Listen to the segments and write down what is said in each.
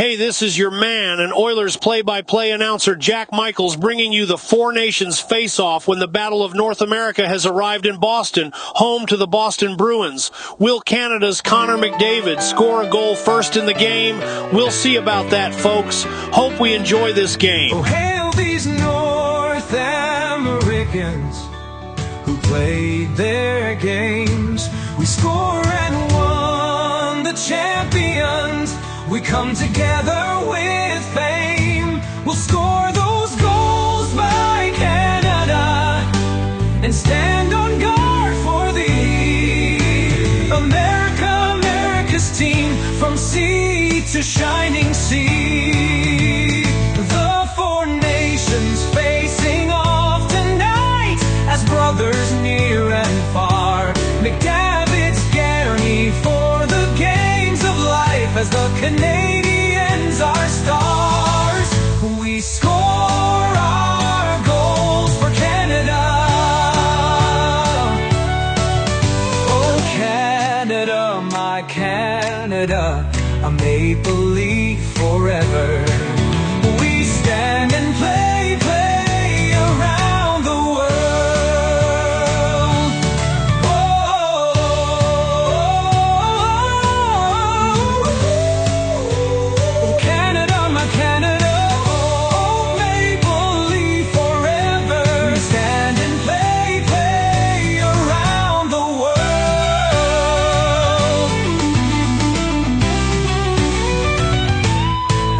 Hey, this is your man and Oilers play-by-play announcer Jack Michaels bringing you the Four Nations face-off when the Battle of North America has arrived in Boston, home to the Boston Bruins. Will Canada's Connor McDavid score a goal first in the game? We'll see about that, folks. Hope we enjoy this game. Oh, hail these North Americans who played their games. We score and won the champions. We come together with fame. We'll score those goals by Canada and stand on guard for thee. America, America's team, from sea to shining sea. The four nations facing off tonight as brothers near and far. McDavid's Gary for the games of life as the Canadians are stars. We score our goals for Canada. Oh Canada, my Canada, a maple leaf forever. We stand and play, play around the world. Oh Canada, my Canada, oh maple leaf forever. We stand and play, play around the world.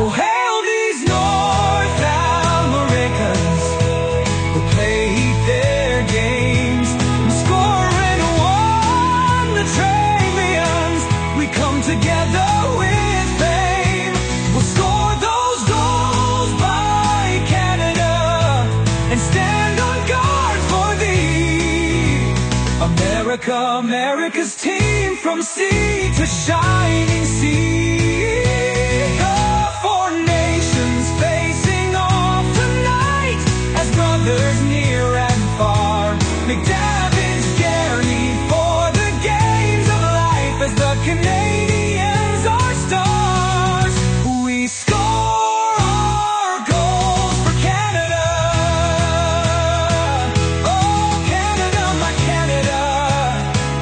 Oh, hail these North Americans who played their games and score and won the champions. We come together with fame. We'll score those goals by Canada and stand on guard for thee. America, America's team, from sea to shining sea. The four nations facing off tonight as brothers near and far. McDavid's Gary for the games of life as the Canadians are stars. We score our goals for Canada. Oh Canada, my Canada,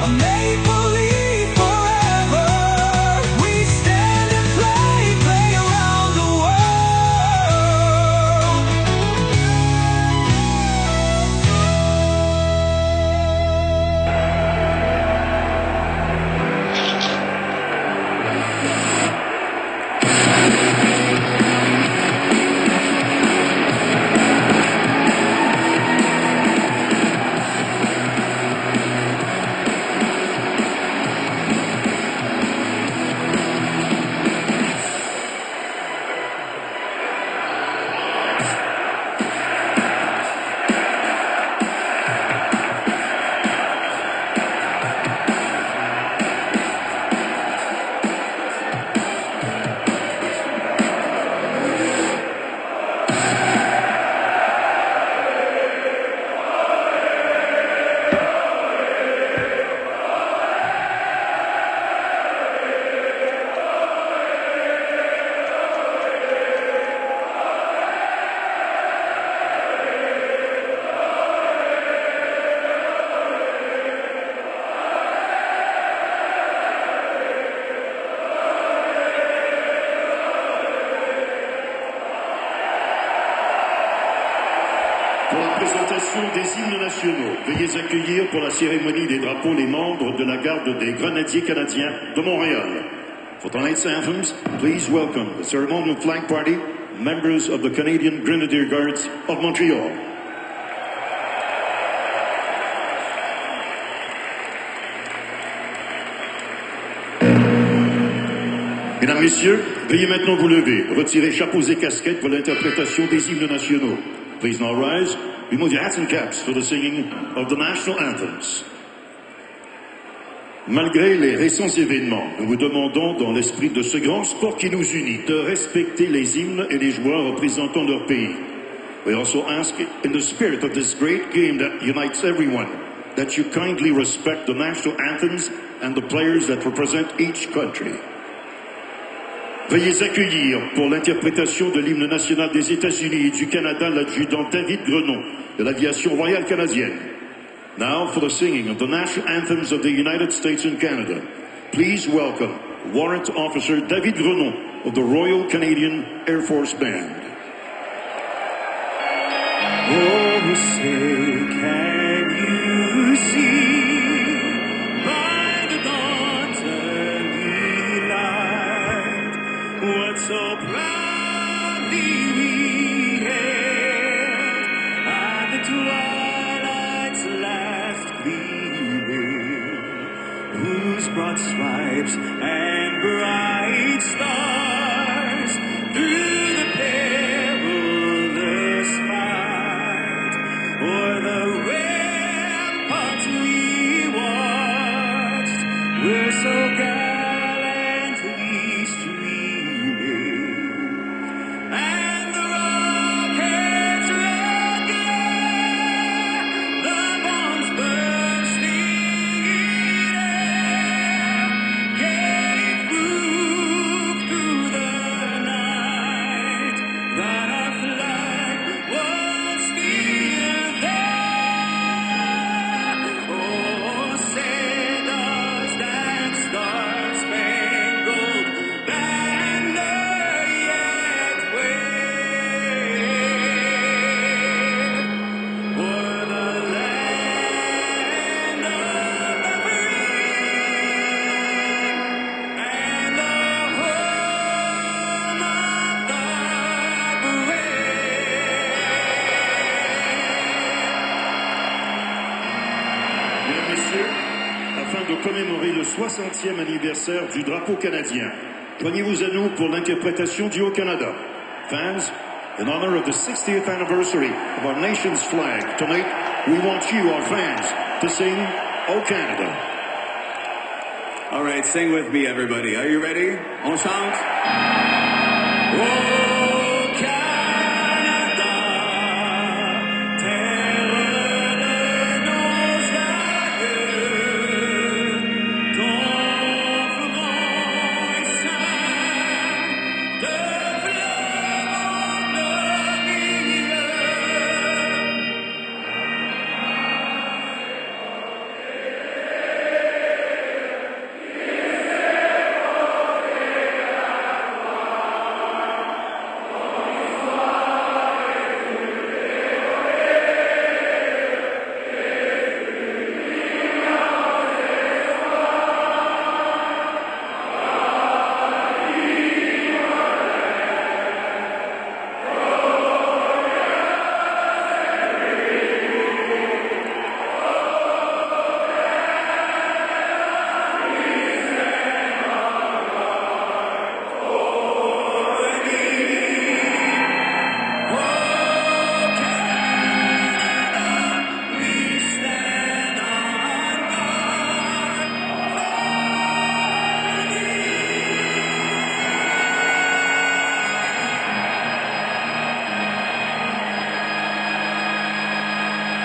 a maple leaf forever. We stand and play, play around the world. Pour la présentation des hymnes nationaux, veuillez accueillir pour la cérémonie des drapeaux les membres de la garde des grenadiers canadiens de Montréal. For tonight's anthems, please welcome the ceremonial flag party, members of the Canadian Grenadier Guards of Montreal. Mesdames, Messieurs, veuillez maintenant vous lever, retirer chapeaux et casquettes pour l'interprétation des hymnes nationaux. Please now rise, remove your hats and caps for the singing of the national anthems. Malgré les récents événements, nous vous demandons, dans l'esprit de ce grand sport qui nous unit, de respecter les hymnes et les joueurs représentant leur pays. We also ask, in the spirit of this great game that unites everyone, that you kindly respect the national anthems and the players that represent each country. Veuillez accueillir pour l'interprétation de l'hymne national des États-Unis et du Canada l'adjudant David Grenon de l'aviation royale canadienne. Now for the singing of the national anthems of the United States and Canada. Please welcome Warrant Officer David Grenon of the Royal Canadian Air Force Band. Oh, say, can you see by the dawn's early light what so proudly we hailed at the twilight's last gleaming, whose broad stripes and bright stars through the perilous fight o'er the ramparts we watched were so gallantly streaming, and the rockets' red glare, the bombs bursting in air, gave proof through the night that our flag was still there. Oh, say does that star-spangled banner yet wave o'er the land of the free and the home of the Mesdames, Messieurs, afin de commémorer le 60e anniversaire du drapeau canadien, joignez-vous à nous pour l'interprétation du Haut-Canada. Fans, in honor of the 60th anniversary of our nation's flag, tonight we want you, our fans, to sing O Canada. All right, sing with me, everybody. Are you ready? On chante. Oh, Canada, terre de nos aïeux, ton front est saint de fleurs en milieu.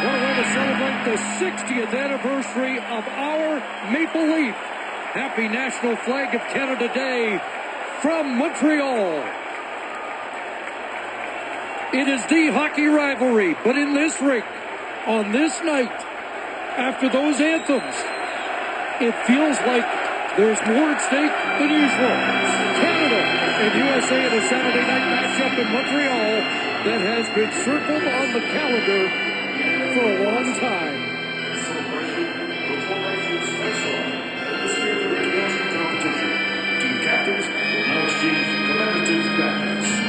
What a way to celebrate the 60th anniversary of our Maple Leaf. Happy National Flag of Canada Day from Montreal. It is the hockey rivalry, but in this rink, on this night, after those anthems, it feels like there's more at stake than usual. Canada and USA in a Saturday night matchup in Montreal that has been circled on the calendar for a long time. Celebration before Nations face-off. In the spirit of the Canadian competition, team captains will now exchange commemorative badges.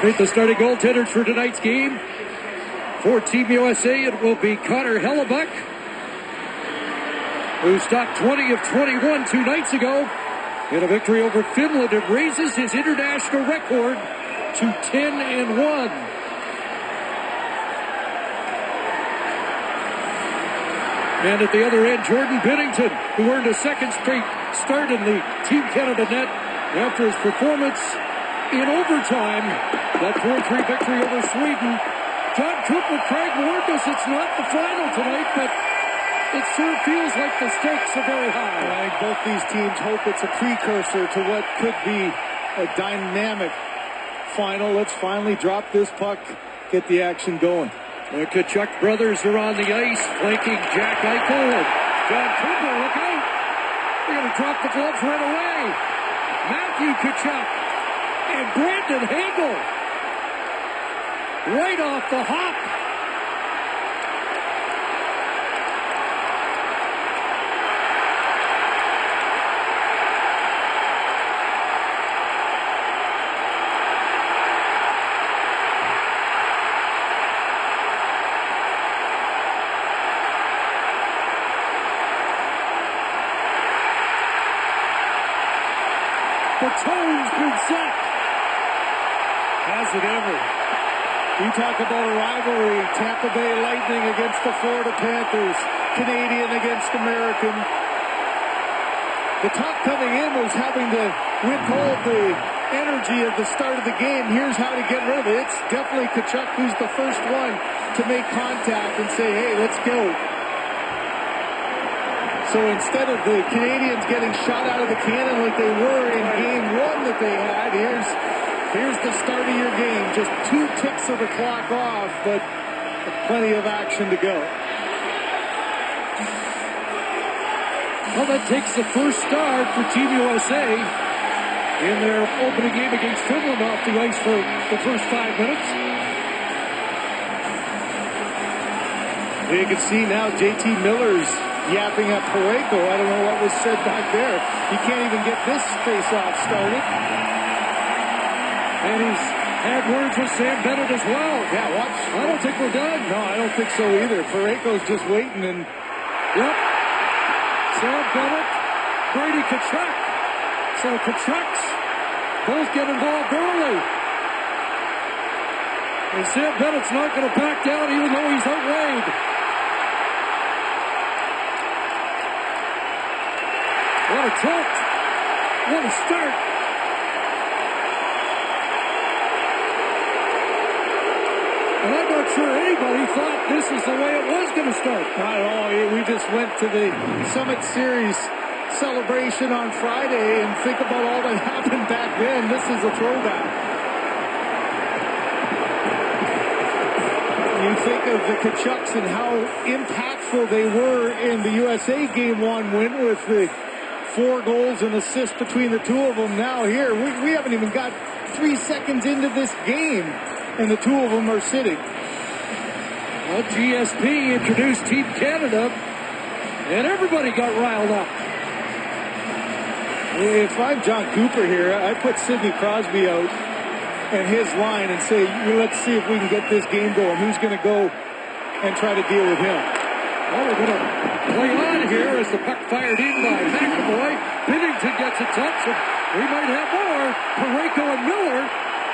Meet the starting goaltenders for tonight's game. For Team USA, it will be Connor Hellebuck. who stopped 20 of 21 2 nights ago. In a victory over Finland, it raises his international record to 10-1. And at the other end, Jordan Binnington, who earned a second straight start in the Team Canada net after his performance in overtime. That 4-3 victory over Sweden. John Cooper, Craig warned us it's not the final tonight, but it sure feels like the stakes are very high. I think both these teams hope it's a precursor to what could be a dynamic final. Let's finally drop this puck, get the action going. The Tkachuk brothers are on the ice, flanking Jack Eichel. And John Cooper, look out! They're going to drop the gloves right away. Matthew Tkachuk and Brandon Hagel right off the hop. The tone's been set. Has it ever? You talk about a rivalry. Tampa Bay Lightning against the Florida Panthers. Canadian against American. The talk coming in was having to withhold the energy of the start of the game. Here's how to get rid of it. It's definitely Tkachuk who's the first one to make contact and say, hey, let's go. So instead of the Canadians getting shot out of the cannon like they were in game one that they had, here's the start of your game. Just 2 ticks of the clock off, but plenty of action to go. Well, that takes the first start for Team USA in their opening game against Finland off the ice for the first 5 minutes. You can see now JT Miller's yapping at Parayko. I don't know what was said back there. He can't even get this face-off started. And he's had words with Sam Bennett as well. Yeah, watch. I don't think we're done. No, I don't think so either. Parayko's just waiting and... Yep. Sam Bennett, Brady Tkachuk. So the Tkachuks both get involved early. And Sam Bennett's not going to back down even though he's outweighed. What a tilt. What a start. And I'm not sure anybody thought this is the way it was going to start. Not at all. We just went to the Summit Series celebration on Friday and think about all that happened back then. This is a throwback. You think of the Tkachuks and how impactful they were in the USA Game 1 win with the 4 goals and assists between the two of them. Now here, we haven't even got 3 seconds into this game, and the two of them are sitting. Well, GSP introduced Team Canada, and everybody got riled up. If I'm John Cooper here, I put Sidney Crosby out and his line and say, let's see if we can get this game going. Who's going to go and try to deal with him? Well, we're going to play on here as the puck fired in by McAvoy. Binnington gets a touch, and we might have more. Parayko and Miller.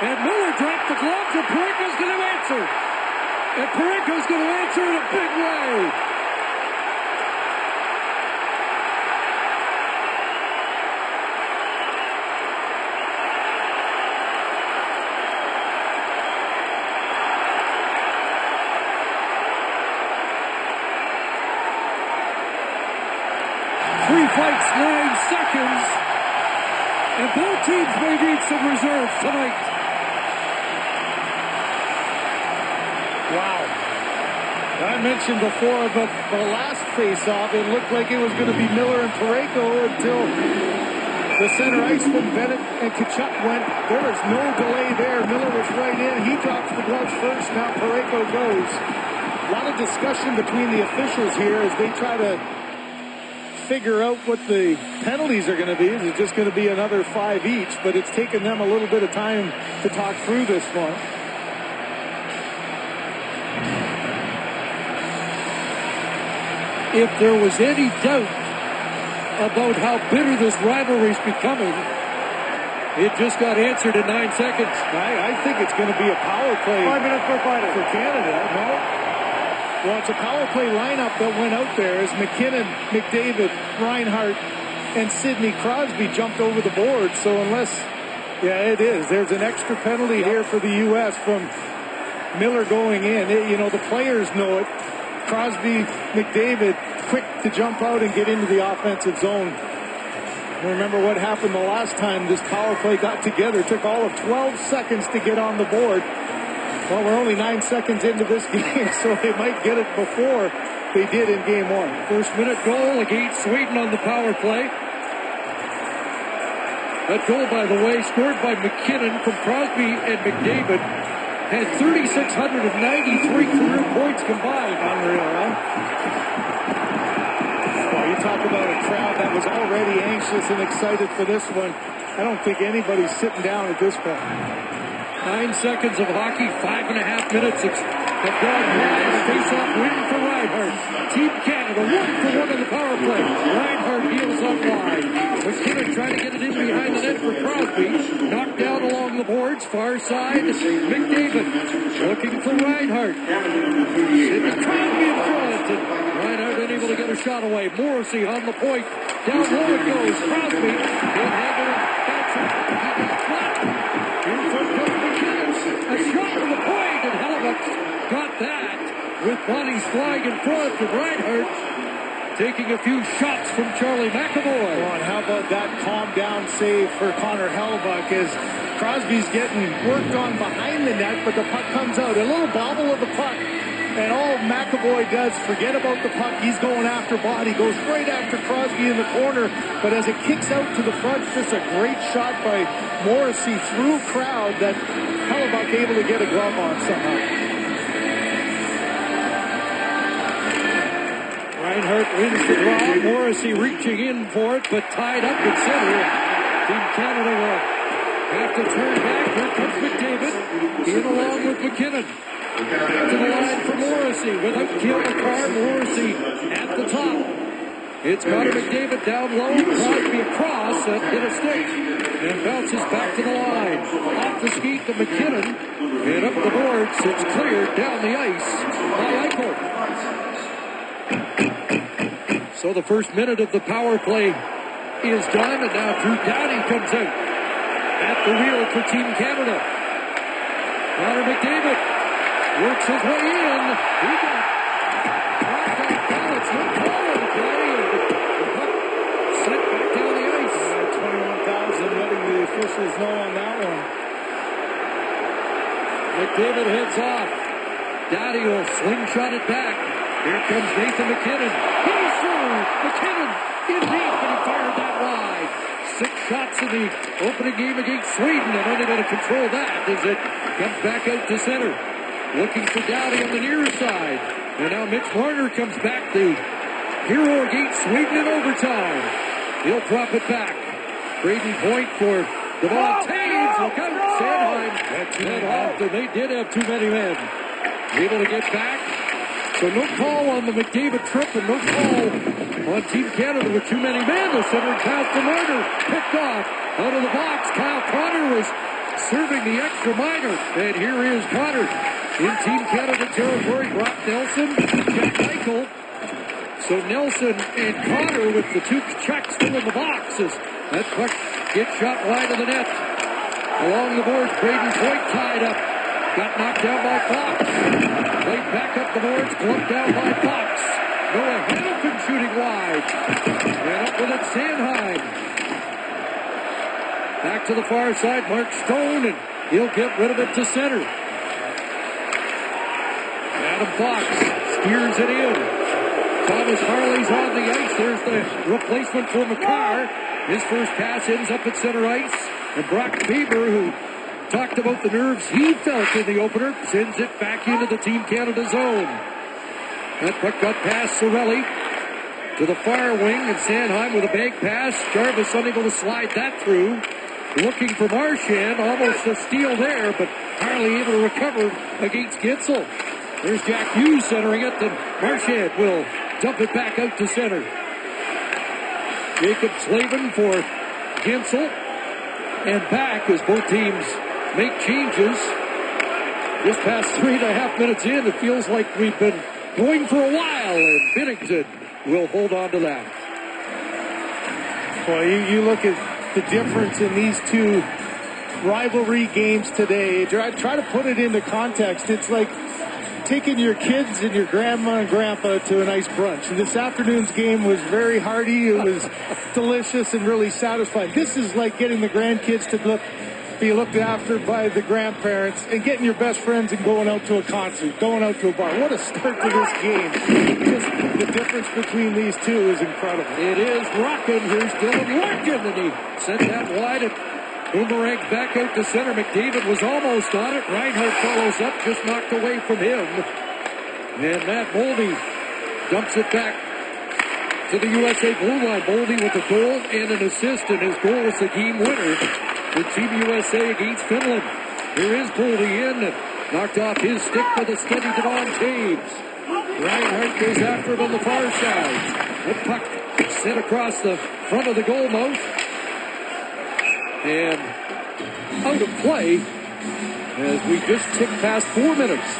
And Miller dropped the gloves, and Parayko's going to answer. And Parayko's going to answer in a big way. Fights 9 seconds, and both teams may need some reserves tonight. Wow. I mentioned before, but the last face-off, it looked like it was going to be Miller and Parayko until the center iceman, Bennett and Tkachuk went. There was no delay there. Miller was right in. He drops the gloves first. Now Parayko goes. A lot of discussion between the officials here as they try to figure out what the penalties are going to be. Is it just going to be another 5 each? But it's taken them a little bit of time to talk through this one. If there was any doubt about how bitter this rivalry is becoming. It just got answered in 9 seconds. I think it's going to be a power play. 5 minutes for Canada. No. Well, it's a power play lineup that went out there as McKinnon, McDavid, Reinhart, and Sidney Crosby jumped over the board. So unless, it is. There's an extra penalty here for the U.S. from Miller going in. The players know it. Crosby, McDavid, quick to jump out and get into the offensive zone. Remember what happened the last time this power play got together. It took all of 12 seconds to get on the board. Well, we're only 9 seconds into this game, so they might get it before they did in game one. First minute goal against Sweden on the power play. That goal, by the way, scored by McKinnon from Crosby and McDavid, had 3,693 career points combined. Unreal, huh? Well, you talk about a crowd that was already anxious and excited for this one. I don't think anybody's sitting down at this point. 9 seconds of hockey, 5.5 minutes. The dog live face-off win for Reinhart. Team Canada 1-for-1 in the power play. Reinhart heels up wide. McKinnon trying to get it in behind the net for Crosby. Knocked down along the boards, far side. McDavid looking for Reinhart. Sidney Crosby in front. And Reinhart unable to get a shot away. Morrissey on the point. Down low it goes. Crosby. Good handle. He got flat. In front comes McKinnon. A shot from the point, and Hellebuyck got that with bodies flying in front of Reinhart, taking a few shots from Charlie McAvoy. Oh, and how about that calm down save for Connor Hellebuyck as Crosby's getting worked on behind the net, but the puck comes out. A little bobble of the puck, and all McAvoy does, forget about the puck. He's going after body, goes right after Crosby in the corner, but as it kicks out to the front, just a great shot by Morrissey through crowd that Hellebuyck able to get a glove on somehow. Reinhart wins the draw. Morrissey reaching in for it, but tied up at center. Team Canada will have to turn back. Here comes McDavid in along with McKinnon. To the line for Morrissey without Kill McCarr. Morrissey at the top. It's Connor McDavid down low. Crosby across and hit a stick. And bounces back to the line. Off the skate to McKinnon. And up the boards. It's cleared down the ice by Eichel. So the first minute of the power play is done. And now Drew Doughty comes out at the wheel for Team Canada. Connor McDavid works his way in. He got dropped off balance. No call on the play. And the puck sent back down the ice. 21,000 letting the officials know on that one. McDavid heads off. Doughty will slingshot it back. Here comes Nathan McKinnon. He's through. McKinnon in deep, and he fired that wide. 6 shots in the opening game against Sweden, and unable to control that as it comes back out to center. Looking for Doughty on the near side. And now Mitch Marner comes back to hero against Sweden in overtime. He'll drop it back. Braden Point for Devon Taves. Look out, Sanheim. Head off, and they did have too many men. Able to get back. So no call on the McDavid trip and no call on Team Canada with too many men. The center pass to Marner. Picked off out of the box. Kyle Connor was serving the extra minor. And here is Connor in Team Canada territory. Brock Nelson, Jack Eichel. So Nelson and Connor with the 2 checks still in the boxes. That puck gets shot wide of the net. Along the boards, Braden Point tied up. Got knocked down by Fox. Played back up the boards, clumped down by Fox. Noah Hamilton shooting wide. And up with it, Sanheim. Back to the far side, Mark Stone, and he'll get rid of it to center. Adam Fox steers it in. Thomas Harley's on the ice. There's the replacement for McCarr. His first pass ends up at center ice. And Brock Faber, who talked about the nerves he felt in the opener, sends it back into the Team Canada zone. That puck got past Sorelli to the far wing, and Sanheim with a bag pass. Jarvis unable to slide that through. Looking for Marchand, almost a steal there, but Harley able to recover against Gitzel. There's Jack Hughes centering it, and Marchand will dump it back out to center. Jacob Slavin for Gensel. And back as both teams make changes. Just past 3.5 minutes in, it feels like we've been going for a while, and Bennington will hold on to that. Well, you look at the difference in these two rivalry games today. Try to put it into context. It's like taking your kids and your grandma and grandpa to a nice brunch. And this afternoon's game was very hearty. It was delicious and really satisfying. This is like getting the grandkids to be looked after by the grandparents and getting your best friends and going out to a concert, going out to a bar. What a start to this game. Just the difference between these two is incredible. It is rocking. Here's Dylan Larkin, and he sent that wide. It boomerangs back out to center. McDavid was almost on it. Reinhardt follows up, just knocked away from him. And Matt Boldy dumps it back to the USA blue line. Boldy with a goal and an assist, and his goal was the game winner for Team USA against Finland. Here is Boldy in, knocked off his stick with a steady Devon Toews. Reinhardt goes after it on the far side. The puck sent across the front of the goal mouth. And out of play as we just tick past 4 minutes.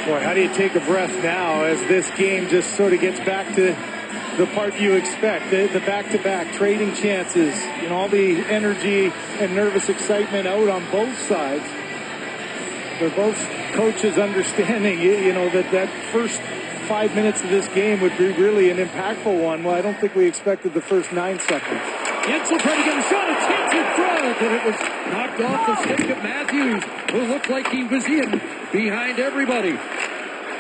Boy, how do you take a breath now as this game just sort of gets back to the part you expect, the back-to-back trading chances, all the energy and nervous excitement out on both sides. They're both coaches understanding, that first 5 minutes of this game would be really an impactful one. Well, I don't think we expected the first 9 seconds. Gensel trying to get a shot, a chance in front, and it was knocked off the stick of Matthews, who looked like he was in behind everybody.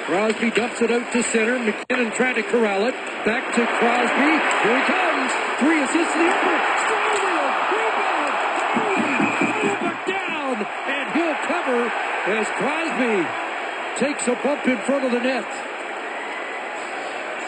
Crosby dumps it out to center. McKinnon trying to corral it. Back to Crosby. Here he comes. 3 assists in the upper. Stroman, rebound. Back down, and he'll cover as Crosby takes a bump in front of the net.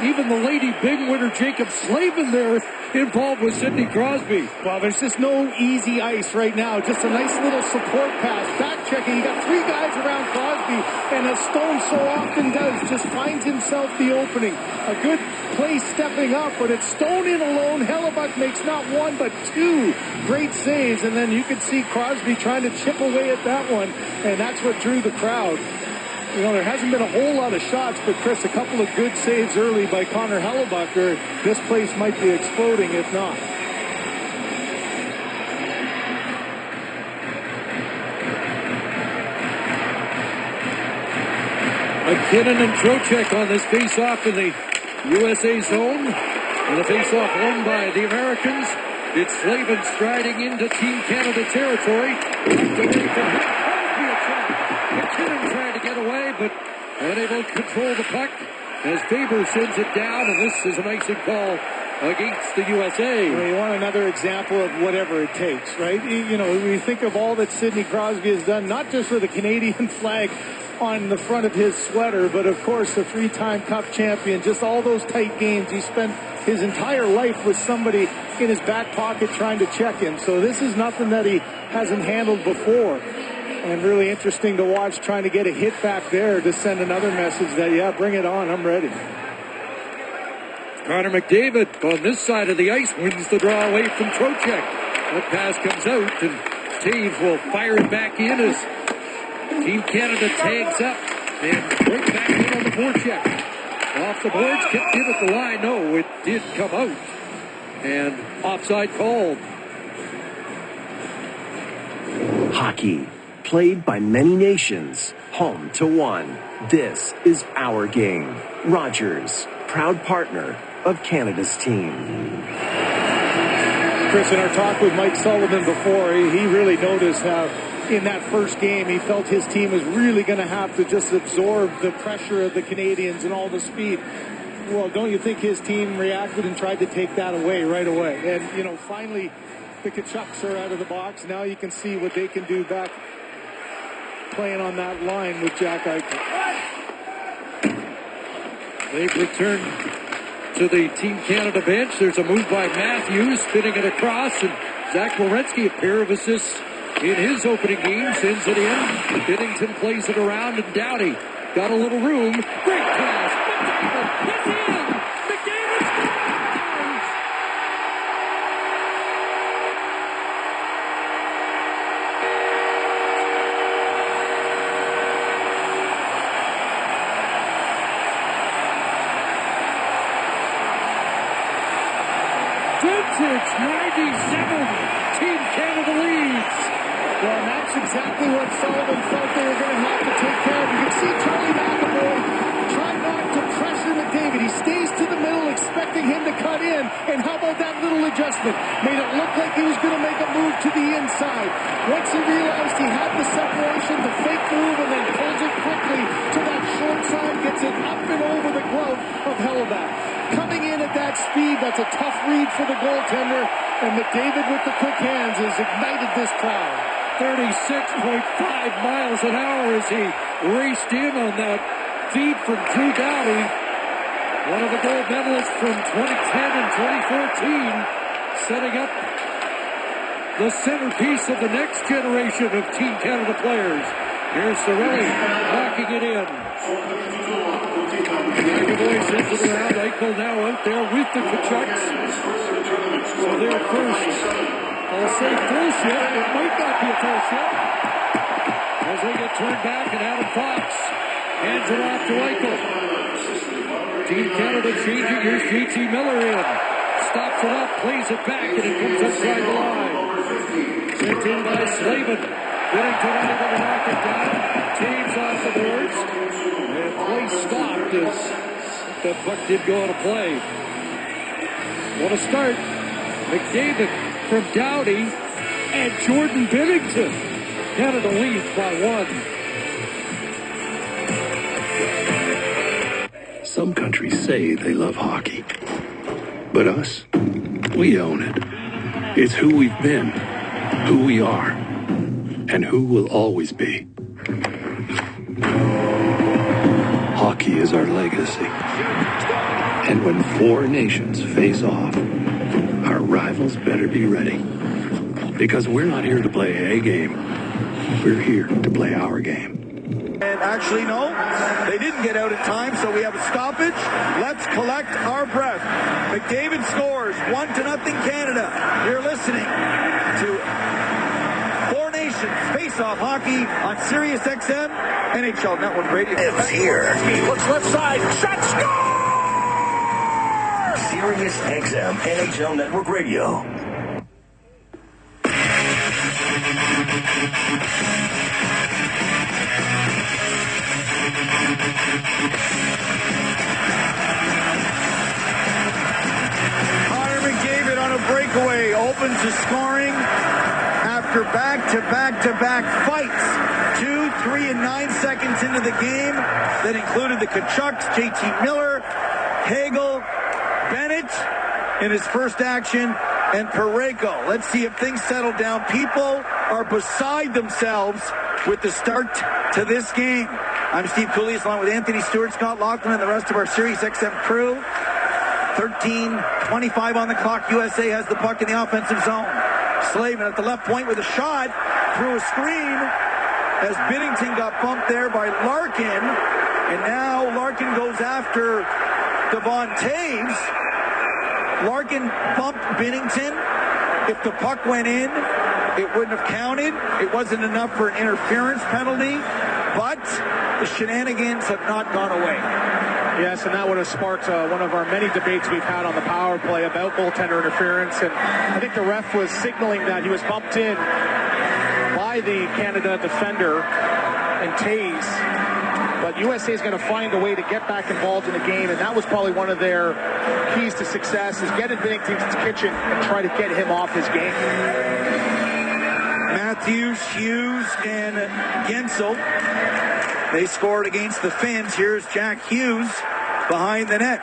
Even the Lady Big winner Jacob Slavin there involved with Sidney Crosby. Well, there's just no easy ice right now. Just a nice little support pass. Back checking. You got 3 guys around Crosby, and as Stone so often does, just finds himself the opening. A good play stepping up, but it's Stone in alone. Hellebuck makes not 1 but 2 great saves, and then you can see Crosby trying to chip away at that one, and that's what drew the crowd. There hasn't been a whole lot of shots, but Chris, a couple of good saves early by Connor Hellebuck, or this place might be exploding if not. McKinnon and Trocheck on this face-off in the USA zone. And the face-off won by the Americans. It's Slavin striding into Team Canada territory. McKinnon trying to get away, but unable to control the puck as Faber sends it down, and this is an icing call against the USA. Well, you want another example of whatever it takes, right? We think of all that Sidney Crosby has done, not just for the Canadian flag on the front of his sweater, but of course a 3-time Cup champion, just all those tight games. He spent his entire life with somebody in his back pocket trying to check him. So this is nothing that he hasn't handled before. And really interesting to watch, trying to get a hit back there to send another message that, yeah, bring it on, I'm ready. Connor McDavid on this side of the ice wins the draw away from Trocheck. That pass comes out, and Toews will fire it back in as Team Canada tags up and right back in on the forecheck. Off the boards, kept in at the line. No, it did come out. And offside called. Hockey, played by many nations, home to one. This is our game. Rogers, proud partner of Canada's team. Chris, in our talk with Mike Sullivan before, he really noticed how in that first game he felt his team was really going to have to just absorb the pressure of the Canadians and all the speed. Well, don't you think his team reacted and tried to take that away right away? And, finally the Kachucks are out of the box. Now you can see what they can do back playing on that line with Jack Eichel. They've returned to the Team Canada bench. There's a move by Matthews, spinning it across, and Zach Werenski, a pair of assists in his opening game, sends it in. Binnington plays it around, and Doughty got a little room. Great pass. It's in. McDavid scores. It's 97. Team Canada leads. Well, and that's exactly what Sullivan felt they were going to have to take care of. You can see Charlie McAvoy try not to pressure McDavid. He stays to the middle, expecting him to cut in. And how about that little adjustment? Made it look like he was going to make a move to the inside. Once he realized he had the separation, the fake move, and then pulls it quickly to that short side, gets it up and over the glove of Hellback. Coming in at that speed, that's a tough read for the goaltender. And McDavid with the quick hands has ignited this crowd. 36.5 miles an hour as he raced in on that feed from Drew Doughty. One of the gold medalists from 2010 and 2014, setting up the centerpiece of the next generation of Team Canada players. Here's Cirelli knocking it in. McAvoy sends it around. Eichel now out there with the Kachucks. So they're first. I'll say full shift. It might not be a full shift. As they get turned back, and Adam Fox hands it off to Eichel. Team Canada changing. Here's JT Miller in. Stops it up, plays it back, and it comes inside the line. Sent in by Slavin. Whittington able to knock it down. Taves off the boards. And play stopped as the puck did go out of play. What a start. McDavid from Doughty and Jordan Binnington. Canada leads by 1. Some countries say they love hockey. But us, we own it. It's who we've been, who we are, and who we'll always be. Hockey is our legacy. And when four nations face off, our rivals better be ready. Because we're not here to play a game. We're here to play our game. And actually, no, they didn't get out in time, so we have a stoppage. Let's collect our breath. McDavid scores 1-0 Canada. You're listening to Four Nations Face-Off Hockey on Sirius XM, NHL Network Radio. It's here. He looks left side. Shot, score! Sirius XM, NHL Network Radio. Connor McDavid on a breakaway opens the scoring after back-to-back fights. 2, 3, and 9 seconds into the game that included the Kachucks, JT Miller, Hagel, Bennett in his first action, and Parayko. Let's see if things settle down. People are beside themselves with the start to this game. I'm Steve Cooley, along with Anthony Stewart, Scott Laughlin, and the rest of our Sirius XM crew. 13:25 on the clock. USA has the puck in the offensive zone. Slavin at the left point with a shot through a screen as Binnington got bumped there by Larkin. And now Larkin goes after Devon Taves. Larkin bumped Binnington. If the puck went in, it wouldn't have counted. It wasn't enough for an interference penalty. But the shenanigans have not gone away. Yes, and that would have sparked one of our many debates we've had on the power play about goaltender interference. And I think the ref was signaling that he was bumped in by the Canada defender and tased. But USA is going to find a way to get back involved in the game, and that was probably one of their keys to success, is get in Binnington's kitchen and try to get him off his game. Matthews, Hughes, and Gensel. They scored against the Finns. Here's Jack Hughes behind the net.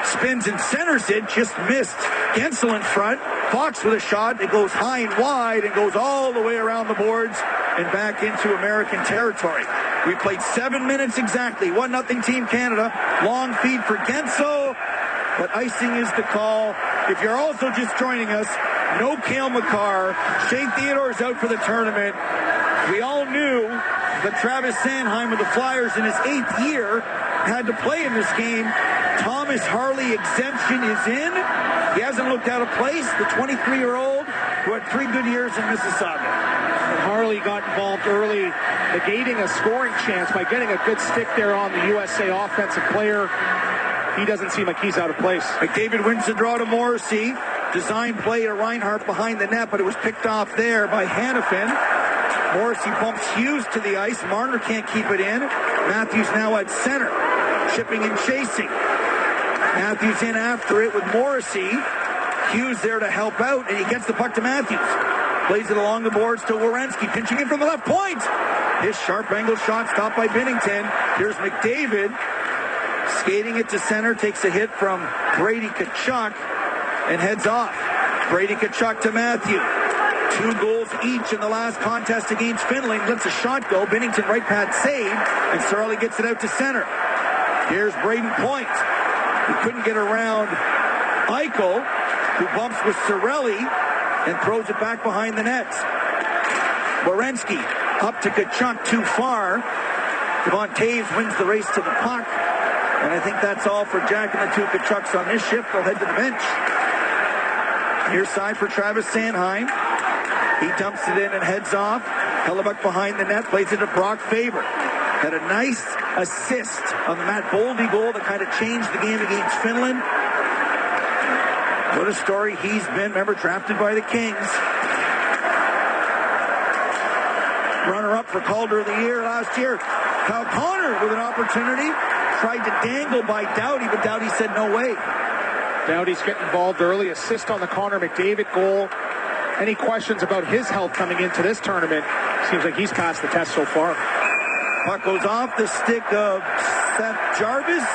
Spins and centers it, just missed. Gensel in front. Fox with a shot. It goes high and wide and goes all the way around the boards and back into American territory. We played 7 minutes exactly. 1-0 Team Canada. Long feed for Gensel, but icing is the call. If you're also just joining us, no Cale Makar. Shea Theodore's out for the tournament. We all knew that Travis Sanheim of the Flyers in his 8th year had to play in this game. Thomas Harley exemption is in. He hasn't looked out of place. The 23-year-old who had 3 good years in Mississauga. And Harley got involved early, negating a scoring chance by getting a good stick there on the USA offensive player. He doesn't seem like he's out of place. McDavid wins the draw to Morrissey. Design play to Reinhart behind the net, but it was picked off there by Hannafin. Morrissey bumps Hughes to the ice. Marner can't keep it in. Matthews now at center, chipping and chasing. Matthews in after it with Morrissey. Hughes there to help out, and he gets the puck to Matthews. Plays it along the boards to Werenski, pinching in from the left point. His sharp angle shot stopped by Binnington. Here's McDavid, skating it to center, takes a hit from Brady Tkachuk, and heads off. Brady Tkachuk to Matthew. 2 goals each in the last contest against Finland. Lets a shot go. Binnington right pad save, and Cirelli gets it out to center. Here's Braden Point. He couldn't get around Eichel, who bumps with Cirelli and throws it back behind the net. Werenski up to Tkachuk, too far. Devon Taves wins the race to the puck. And I think that's all for Jack and the 2 Tkachuks on this shift. They'll head to the bench. Near side for Travis Sanheim. He dumps it in and heads off. Hellebuck behind the net, plays it to Brock Faber. Had a nice assist on the Matt Boldy goal that kind of changed the game against Finland. What a story he's been. Remember, drafted by the Kings. Runner-up for Calder of the Year last year. Kyle Connor with an opportunity. Tried to dangle by Doughty, but Doughty said no way. Doughty's getting involved early. Assist on the Connor McDavid goal. Any questions about his health coming into this tournament? Seems like he's passed the test so far. Puck goes off the stick of Seth Jarvis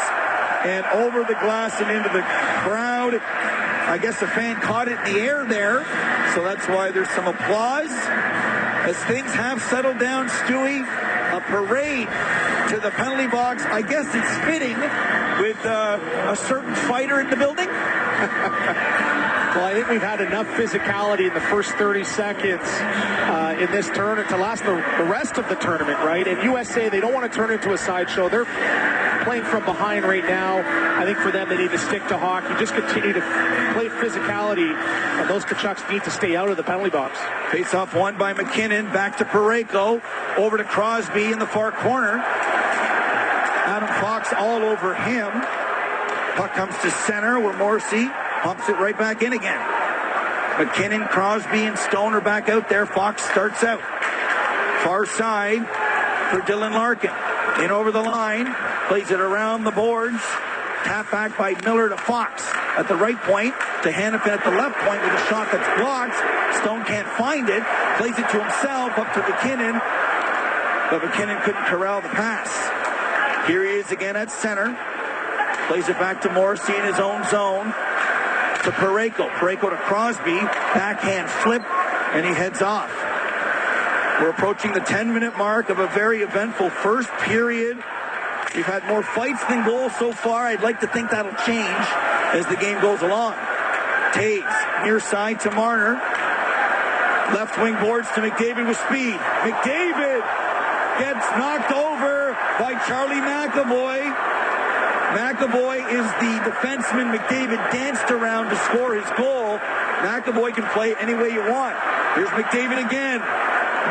and over the glass and into the crowd. I guess the fan caught it in the air there, so that's why there's some applause. As things have settled down, Stewie, a parade to the penalty box. I guess it's fitting with a certain fighter in the building. Well, I think we've had enough physicality in the first 30 seconds in this tournament to last the rest of the tournament, right? And USA, they don't want to turn it into a sideshow. They're playing from behind right now. I think for them, they need to stick to hockey. Just continue to play physicality, and those Tkachuks need to stay out of the penalty box. Face-off won by McKinnon. Back to Parayko. Over to Crosby in the far corner. Adam Fox all over him. Puck comes to center where Morrissey pumps it right back in again. McKinnon, Crosby, and Stone are back out there. Fox starts out. Far side for Dylan Larkin. In over the line. Plays it around the boards. Tap back by Miller to Fox at the right point. To Hannafin at the left point with a shot that's blocked. Stone can't find it. Plays it to himself up to McKinnon. But McKinnon couldn't corral the pass. Here he is again at center. Plays it back to Morrissey in his own zone. To Parayko. Parayko to Crosby. Backhand flip. And he heads off. We're approaching the 10-minute mark of a very eventful first period. We've had more fights than goals so far. I'd like to think that'll change as the game goes along. Taves near side to Marner. Left wing boards to McDavid with speed. McDavid gets knocked over by Charlie McAvoy. McAvoy is the defenseman McDavid danced around to score his goal. McAvoy can play it any way you want. Here's McDavid again.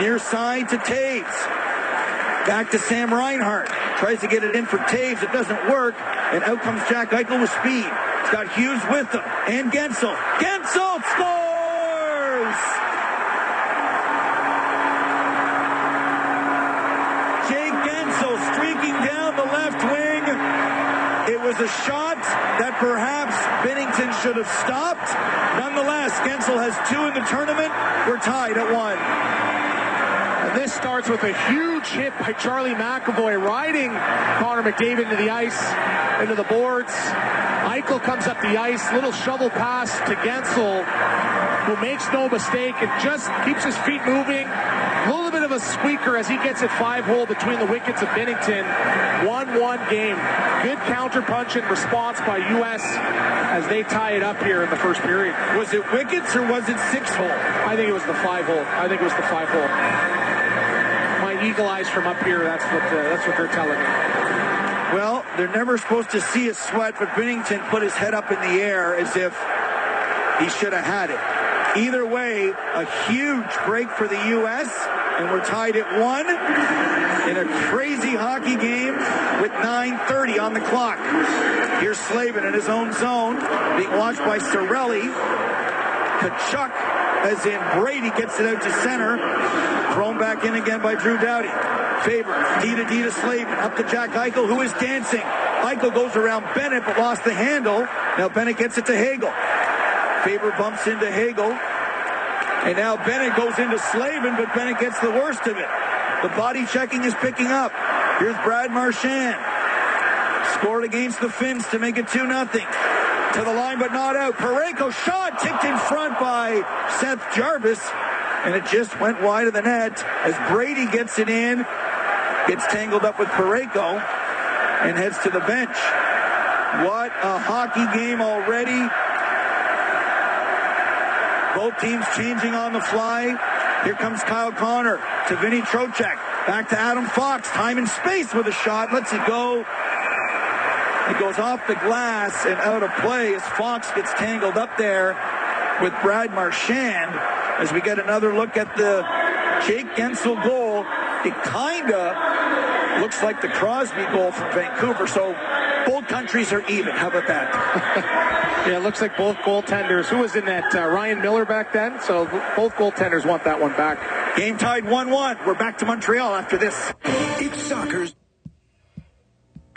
Near side to Taves. Back to Sam Reinhart. Tries to get it in for Taves. It doesn't work. And out comes Jack Eichel with speed. He's got Hughes with him. And Gensel. Gensel scores! Jake Gensel streaking down the left wing. It was a shot that perhaps Binnington should have stopped. Nonetheless, Gensel has 2 in the tournament. We're tied at 1. And this starts with a huge hit by Charlie McAvoy riding Connor McDavid into the ice, into the boards. Eichel comes up the ice, little shovel pass to Gensel, who makes no mistake and just keeps his feet moving. A little bit of a squeaker as he gets it 5-hole between the wickets of Binnington. 1-1 game. Good counter-punch in response by U.S. as they tie it up here in the first period. Was it wickets or was it 6-hole? I think it was the 5-hole. My eagle eyes from up here, that's what they're telling me. Well, they're never supposed to see a sweat, but Binnington put his head up in the air as if he should have had it. Either way, a huge break for the U.S., and we're tied at 1. in a crazy hockey game with 9:30 on the clock. Here's Slavin in his own zone, being watched by Cirelli. Kachuk, as in Brady, gets it out to center. Thrown back in again by Drew Doughty. Faber, D to Slavin, up to Jack Eichel, who is dancing. Eichel goes around Bennett, but lost the handle. Now Bennett gets it to Hagel. Faber bumps into Hagel. And now Bennett goes into Slavin, but Bennett gets the worst of it. The body checking is picking up. Here's Brad Marchand. Scored against the Finns to make it 2-0. To the line, but not out. Parayko shot, tipped in front by Seth Jarvis. And it just went wide of the net as Brady gets it in, gets tangled up with Parayko, and heads to the bench. What a hockey game already. Both teams changing on the fly. Here comes Kyle Connor to Vinny Trocheck. Back to Adam Fox. Time and space with a shot. Lets it go. It goes off the glass and out of play as Fox gets tangled up there with Brad Marchand. As we get another look at the Jake Gensel goal, it kind of looks like the Crosby goal from Vancouver. So both countries are even. How about that? Yeah, it looks like both goaltenders. Who was in that? Ryan Miller back then. So both goaltenders want that one back. Game tied 1-1. We're back to Montreal after this. It's soccer's.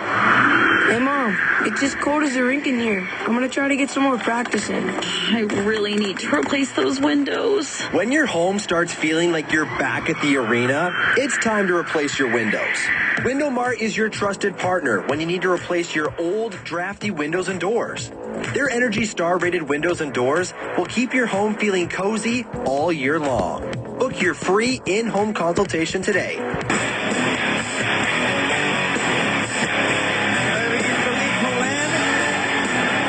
Hey, Mom, it's as cold as a rink in here. I'm going to try to get some more practice in. I really need to replace those windows. When your home starts feeling like you're back at the arena, it's time to replace your windows. Window Mart is your trusted partner when you need to replace your old, drafty windows and doors. Their Energy Star rated windows and doors will keep your home feeling cozy all year long. Book your free in-home consultation today.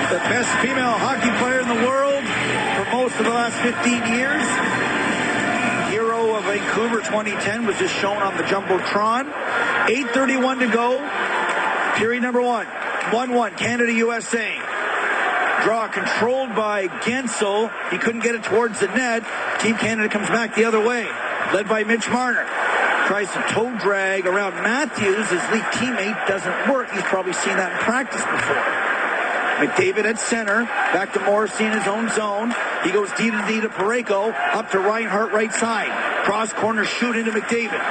The best female hockey player in the world for most of the last 15 years. Hero of Vancouver 2010 was just shown on the Jumbotron. 8:31 to go. Period number one. 1-1, Canada-USA. Draw controlled by Gensel. He couldn't get it towards the net. Team Canada comes back the other way, led by Mitch Marner. Tries to toe drag around Matthews. His league teammate doesn't work. He's probably seen that in practice before. McDavid at center. Back to Morrissey in his own zone. He goes D to Parayko. Up to Reinhart right side. Cross corner shoot into McDavid.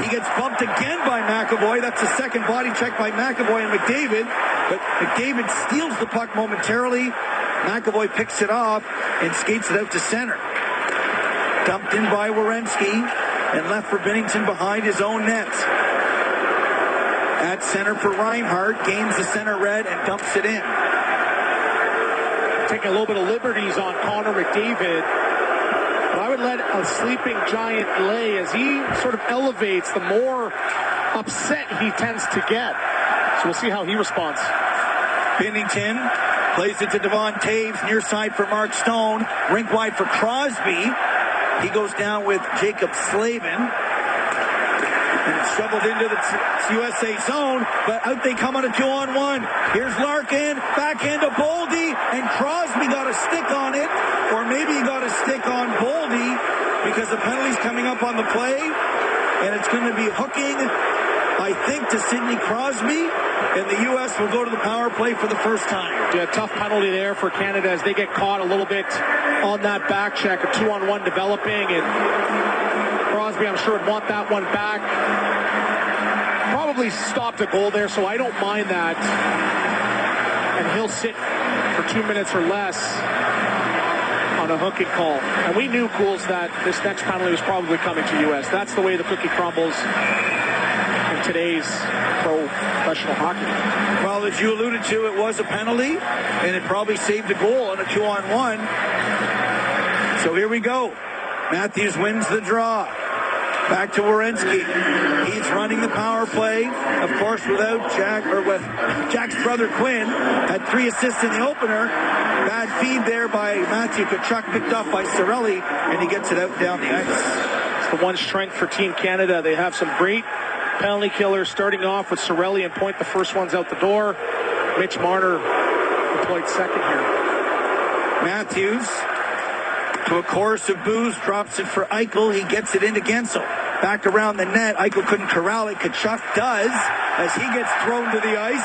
He gets bumped again by McAvoy. That's the second body check by McAvoy and McDavid. But McDavid steals the puck momentarily. McAvoy picks it off and skates it out to center. Dumped in by Werenski and left for Binnington behind his own net. At center for Reinhart. Gains the center red and dumps it in. Taking a little bit of liberties on Connor McDavid. But I would let a sleeping giant lay as he sort of elevates, the more upset he tends to get. So we'll see how he responds. Binnington plays it to Devon Taves, near side for Mark Stone. Rink wide for Crosby. He goes down with Jacob Slavin. And it's shoveled into the USA zone, but out they come on a 2-on-1. Here's Larkin, backhand to Boldy, and Crosby got a stick on it, or maybe he got a stick on Boldy because the penalty's coming up on the play, and it's going to be hooking, I think, to Sidney Crosby, and the U.S. will go to the power play for the first time. Yeah, tough penalty there for Canada as they get caught a little bit on that back check, a 2-on-1 developing, and Crosby, I'm sure, would want that one back. Probably stopped a goal there, so I don't mind that. And he'll sit for 2 minutes or less on a hooking call. And we knew, Cools, that this next penalty was probably coming to U.S. That's the way the cookie crumbles in today's professional hockey. Well, as you alluded to, it was a penalty, and it probably saved a goal on a 2-on-1. So here we go. Matthews wins the draw. Back to Werenski. He's running the power play, of course, without Jack, or with Jack's brother Quinn. Had 3 assists in the opener. Bad feed there by Matthew Tkachuk, picked off by Cirelli, and he gets it out down the ice. It's the one strength for Team Canada. They have some great penalty killers, starting off with Cirelli and Point. The first one's out the door. Mitch Marner deployed second here. Matthews, to a chorus of boos, drops it for Eichel. He gets it into Gensel. Back around the net. Eichel couldn't corral it. Kachuk does as he gets thrown to the ice.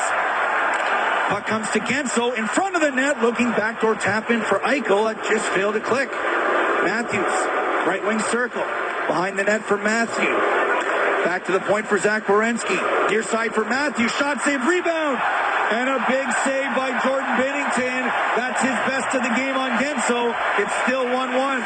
Puck comes to Gensel in front of the net, looking backdoor tap in for Eichel. It just failed to click. Matthews, right wing circle. Behind the net for Matthew. Back to the point for Zach Werenski. Near side for Matthews. Shot save, rebound. And a big save by Jordan Binnington. That's his best of the game on Gensel. It's still 1-1.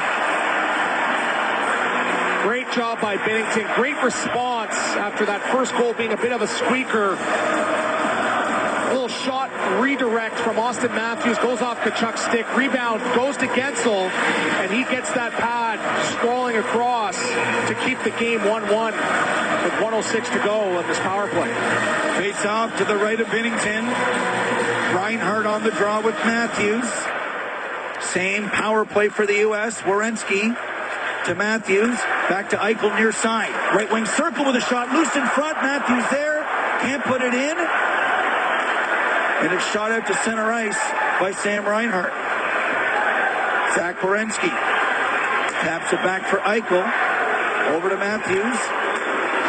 Great job by Binnington. Great response after that first goal being a bit of a squeaker. A little shot redirect from Austin Matthews. Goes off Kachuk's stick. Rebound goes to Gensel. And he gets that pad sprawling across to keep the game 1-1 with 1:06 to go in this power play. Face off to the right of Binnington. Reinhart on the draw with Matthews. Same power play for the U.S. Werenski to Matthews. Back to Eichel near side. Right wing circle with a shot. Loose in front. Matthews there. Can't put it in. And it's shot out to center ice by Sam Reinhart. Zach Werenski taps it back for Eichel. Over to Matthews.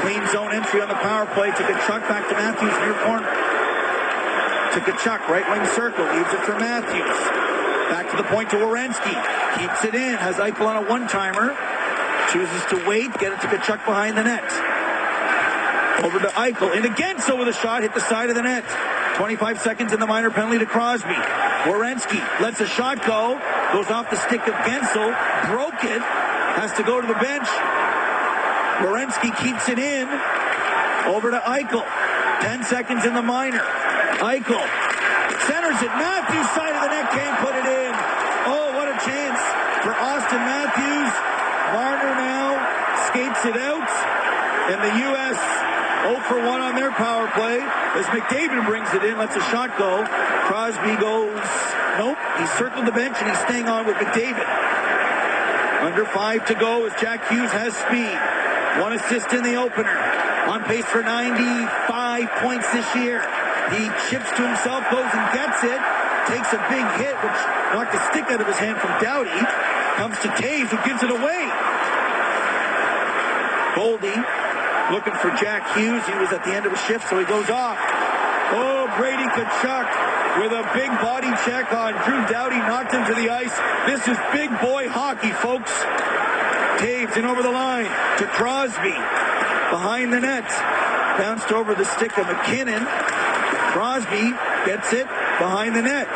Clean zone entry on the power play to Kachuk. Back to Matthews near corner. To Kachuk, right wing circle. Leaves it for Matthews. Back to the point to Werenski. Keeps it in. Has Eichel on a one-timer. Chooses to wait. Get it to Kachuk behind the net. Over to Eichel. And again, so with a shot. Hit the side of the net. 25 seconds in the minor penalty to Crosby. Werenski lets a shot go. Goes off the stick of Gensel. Broke it. Has to go to the bench. Werenski keeps it in. Over to Eichel. 10 seconds in the minor. Eichel centers it. Matthews side of the net. Can't put it in. Oh, what a chance for Austin Matthews. Marner now skates it out. And the U.S. 0 for 1 on their power play as McDavid brings it in, lets a shot go. Crosby goes, nope, he circled the bench and he's staying on with McDavid. Under 5 to go as Jack Hughes has speed. 1 assist in the opener. On pace for 95 points this year. He chips to himself, goes and gets it. Takes a big hit, which knocked the stick out of his hand from Doughty. Comes to Taves, who gives it away. Goldie looking for Jack Hughes. He was at the end of a shift, so he goes off. Oh, Brady Kachuk with a big body check on Drew Doughty. Knocked him to the ice. This is big boy hockey, folks. Taves in over the line to Crosby. Behind the net. Bounced over the stick of McKinnon. Crosby gets it behind the net.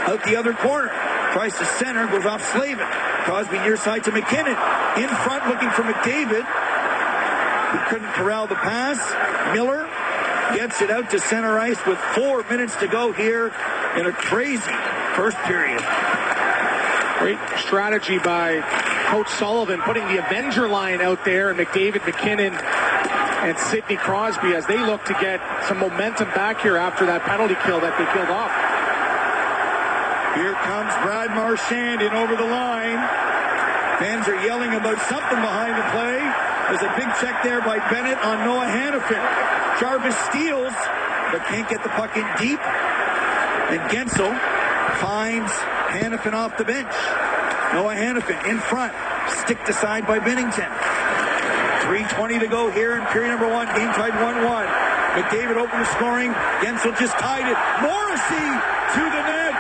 Out the other corner. Tries to center. Goes off Slavin. Crosby near side to McKinnon. In front looking for McDavid. He couldn't corral the pass. Miller gets it out to center ice with 4 minutes to go here in a crazy first period. Great strategy by Coach Sullivan, putting the Avenger line out there, and McDavid, McKinnon, and Sidney Crosby as they look to get some momentum back here after that penalty kill that they killed off. Here comes Brad Marchand in over the line. Fans are yelling about something behind the play. There's a big check there by Bennett on Noah Hannafin. Jarvis steals, but can't get the puck in deep. And Gensel finds Hannafin off the bench. Noah Hannafin in front. Sticked aside by Binnington. 3:20 to go here in period number 1. Game tied 1-1. McDavid opened the scoring. Gensel just tied it. Morrissey to the net.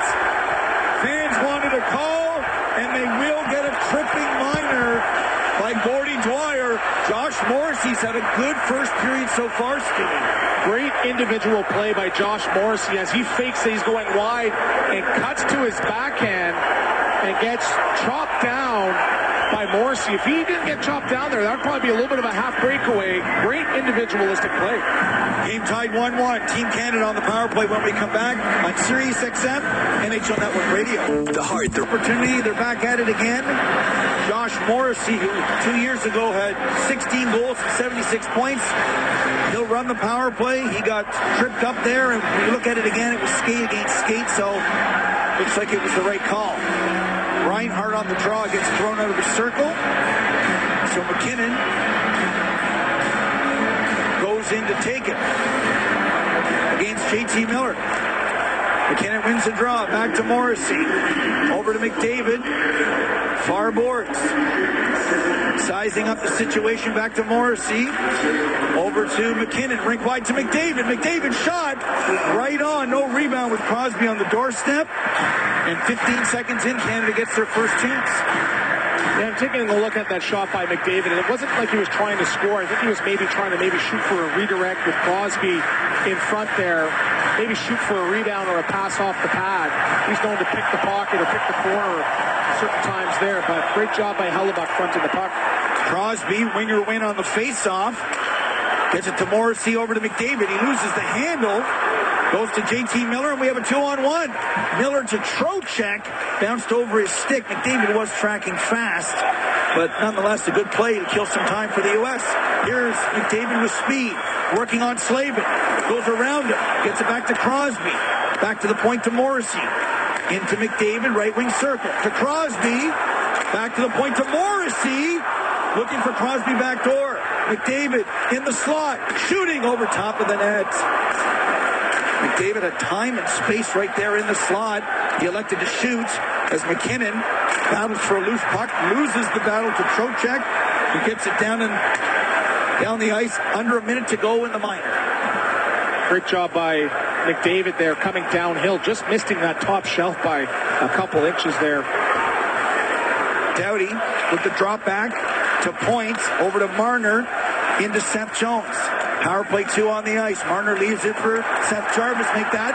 Fans wanted a call, and they will get a tripping minor by Gordy Dwyer. Josh Morrissey's had a good first period so far, Skinny. Great individual play by Josh Morrissey as he fakes that he's going wide and cuts to his backhand and gets chopped down by Morrissey. If he didn't get chopped down there, that would probably be a little bit of a half breakaway. Great individualistic play. Game tied 1-1. Team Canada on the power play when we come back on Sirius XM, NHL Network Radio. The Heart, The opportunity, they're back at it again. Josh Morrissey, who 2 years ago had 16 goals and 76 points. He'll run the power play. He got tripped up there, and when you look at it again, it was skate against skate, so looks like it was the right call. Reinhart on the draw gets thrown out of the circle. So McKinnon goes in to take it against JT Miller. McKinnon wins the draw. Back to Morrissey. Over to McDavid. Far boards. Sizing up the situation back to Morrissey. Over to McKinnon. Rink wide to McDavid. McDavid shot right on. No rebound with Crosby on the doorstep. And 15 seconds in, Canada gets their first chance. Yeah, I'm taking a look at that shot by McDavid, and it wasn't like he was trying to score. I think he was trying to shoot for a redirect with Crosby in front there. Maybe shoot for a rebound or a pass off the pad. He's known to pick the pocket or pick the corner certain times there, but great job by Hellebuyck fronting the puck. Crosby, winger win on the face-off. Gets it to Morrissey, over to McDavid. He loses the handle. Goes to JT Miller, and we have a 2-on-1. Miller to Trocheck. Bounced over his stick. McDavid was tracking fast, but nonetheless a good play to kill some time for the U.S. Here's McDavid with speed. Working on Slavin. Goes around him. Gets it back to Crosby. Back to the point to Morrissey. Into McDavid, right wing circle. To Crosby. Back to the point to Morrissey. Looking for Crosby back door. McDavid in the slot. Shooting over top of the net. McDavid had time and space right there in the slot. He elected to shoot as McKinnon battles for a loose puck. Loses the battle to Trocheck. He gets it down the ice. Under a minute to go in the minor. Great job by McDavid there coming downhill. Just missing that top shelf by a couple inches there. Doughty with the drop back to Point. Over to Marner. Into Seth Jones. Power play 2 on the ice. Marner leaves it for Seth Jarvis. Make that.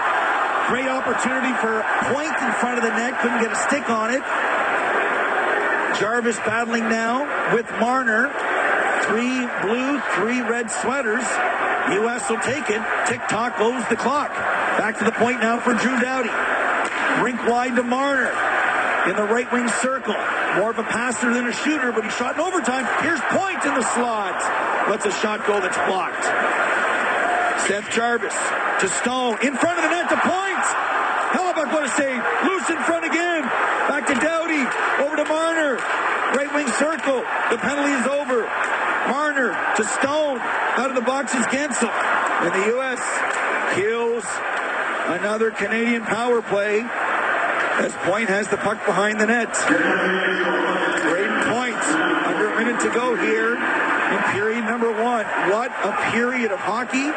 Great opportunity for Point in front of the net. Couldn't get a stick on it. Jarvis battling now with Marner. 3 blue, 3 red sweaters. U.S. will take it. Tick-tock goes the clock. Back to the point now for Drew Doughty. Rink wide to Marner. In the right wing circle. More of a passer than a shooter, but he shot in overtime. Here's Point in the slot. Lets a shot go that's blocked. Seth Jarvis to Stone. In front of the net to Point. Hellebuyck going to save. Loose in front again. Back to Doughty. Over to Marner. Right wing circle. The penalty is over. Marner to Stone. Out of the box is Gensel. And the U.S. kills another Canadian power play as Point has the puck behind the net. Braden Point. Under a minute to go here in period number 1. What a period of hockey.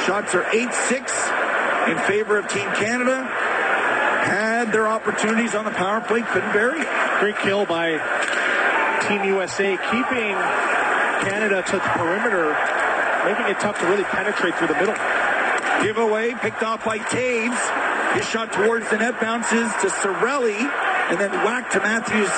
Shots are 8-6 in favor of Team Canada. Had their opportunities on the power play, couldn't bury it. Great kill by Team USA, keeping Canada to the perimeter, making it tough to really penetrate through the middle. Giveaway, picked off by Taves. His shot towards the net bounces to Sorelli, and then whacked to Matthews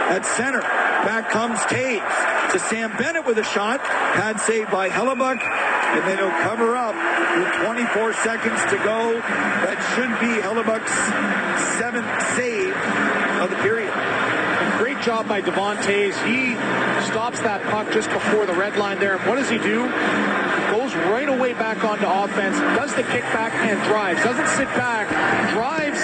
at center. Back comes Taves to Sam Bennett with a shot. Pad saved by Hellebuyck, and then he'll cover up with 24 seconds to go. That should be Hellebuck's 7th save of the period. Great job by Devon Taves. He stops that puck just before the red line there. And what does he do? Goes right away back onto offense, does the kickback and drives. Doesn't sit back, drives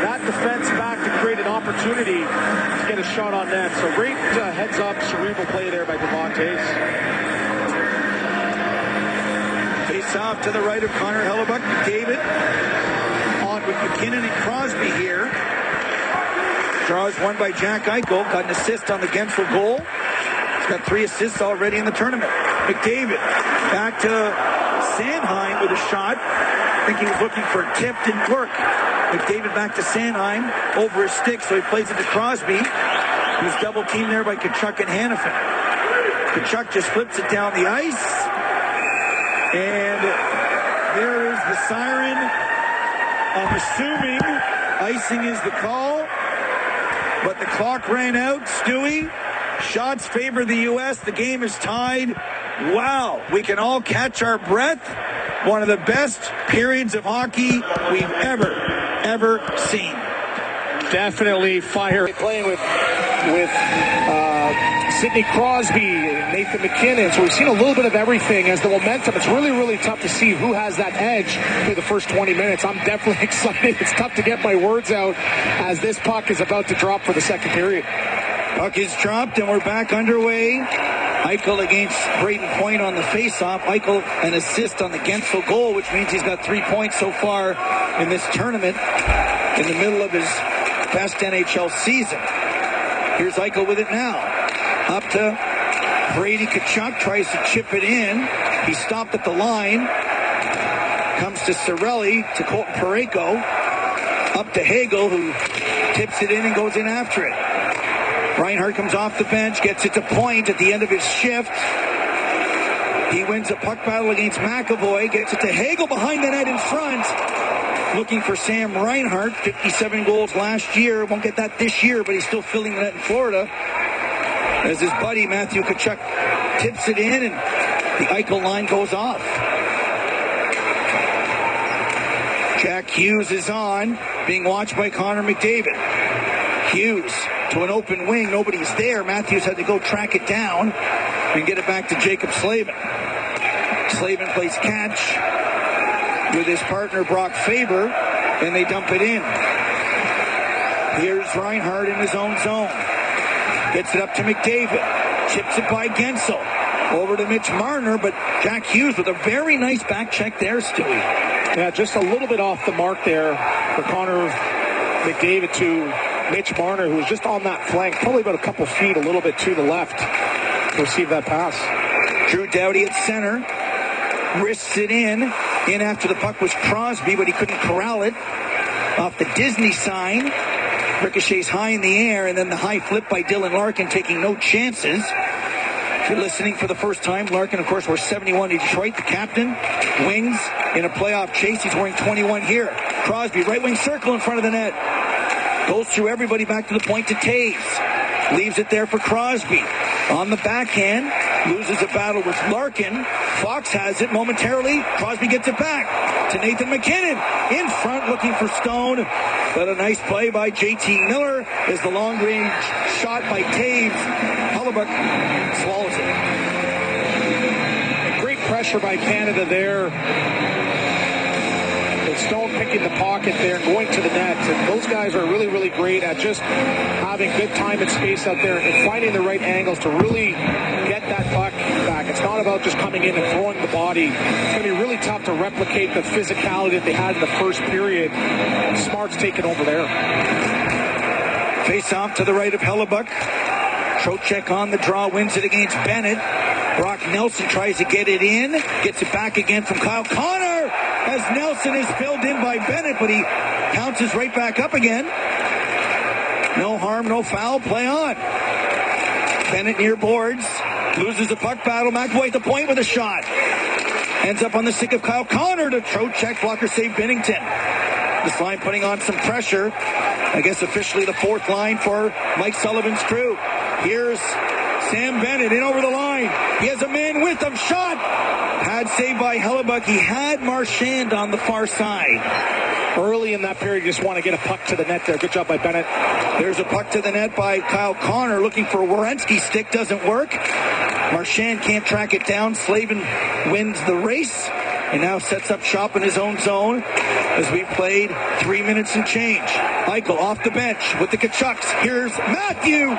that defense back to create an opportunity to get a shot on net. So great heads-up, cerebral play there by Devon Taves. Face off to the right of Connor Hellebuyck. McDavid on with McKinnon and Crosby here. Draws one by Jack Eichel. Got an assist on the Gensel goal. He's got 3 assists already in the tournament. McDavid back to Sanheim with a shot. I think he was looking for a tip, didn't work. McDavid back to Sanheim, over his stick, so he plays it to Crosby. He's double teamed there by Tkachuk and Hanifin. Tkachuk just flips it down the ice. And there is the siren. I'm assuming icing is the call. But the clock ran out. Stewie, shots favor the U.S. The game is tied. Wow, we can all catch our breath. One of the best periods of hockey we've ever seen. Definitely fire. Playing with Sidney Crosby, Nathan McKinnon. So we've seen a little bit of everything as the momentum. It's really, really tough to see who has that edge through the first 20 minutes. I'm definitely excited. It's tough to get my words out as this puck is about to drop for the second period. Puck is dropped and we're back underway. Eichel against Braden Point on the faceoff. Eichel an assist on the Gensel goal, which means he's got 3 points so far in this tournament in the middle of his best NHL season. Here's Eichel with it now. Up to Brady Tkachuk, tries to chip it in. He's stopped at the line. Comes to Cirelli, to Colton Parayko. Up to Hagel, who tips it in and goes in after it. Reinhart comes off the bench, gets it to Point at the end of his shift. He wins a puck battle against McAvoy, gets it to Hagel behind the net in front. Looking for Sam Reinhart, 57 goals last year. Won't get that this year, but he's still filling the net in Florida. As his buddy Matthew Tkachuk tips it in, and the Eichel line goes off. Jack Hughes is on, being watched by Connor McDavid. Hughes to an open wing. Nobody's there. Matthews had to go track it down and get it back to Jacob Slavin. Slavin plays catch with his partner Brock Faber, and they dump it in. Here's Reinhart in his own zone. Gets it up to McDavid. Chips it by Gensel. Over to Mitch Marner, but Jack Hughes with a very nice back check there, Stewie. Yeah, just a little bit off the mark there for Connor McDavid to Mitch Marner, who was just on that flank, probably about a couple feet, a little bit to the left to receive that pass. Drew Doughty at center. Wrists it in. In after the puck was Crosby, but he couldn't corral it. Off the Disney sign. Ricochets high in the air, and then the high flip by Dylan Larkin, taking no chances. If you're listening for the first time, Larkin, of course, wears 71 in Detroit, the captain. Wings in a playoff chase. He's wearing 21 here. Crosby, right wing circle in front of the net. Goes through everybody back to the point to Taves. Leaves it there for Crosby. On the backhand, loses a battle with Larkin. Fox has it momentarily. Crosby gets it back to Nathan McKinnon. In front, looking for Stone. But a nice play by JT Miller as the long-range shot by Taves. Hellebuck swallows it. Great pressure by Canada there. Stone picking the pocket there, going to the net, and those guys are really, really great at just having good time and space out there and finding the right angles to really get that puck back. It's not about just coming in and throwing the body. It's going to be really tough to replicate the physicality that they had in the first period. Smart's taking over there. Face off to the right of Hellebuck. Trocheck on the draw, wins it against Bennett. Brock Nelson tries to get it in, gets it back again from Kyle Connor. As Nelson is filled in by Bennett, but he bounces right back up again. No harm, no foul, play on. Bennett near boards, loses the puck battle. McAvoy at the point with a shot. Ends up on the stick of Kyle Connor to Trocheck, blocker save Binnington. This line putting on some pressure. I guess officially the fourth line for Mike Sullivan's crew. Here's Sam Bennett in over the line. He has a man with him. Shot. Pad saved by Hellebuck. He had Marchand on the far side. Early in that period, you just want to get a puck to the net there. Good job by Bennett. There's a puck to the net by Kyle Connor, looking for a Werenski stick. Doesn't work. Marchand can't track it down. Slavin wins the race and now sets up shop in his own zone as we played 3 minutes and change. Eichel off the bench with the Tkachuks. Here's Matthew.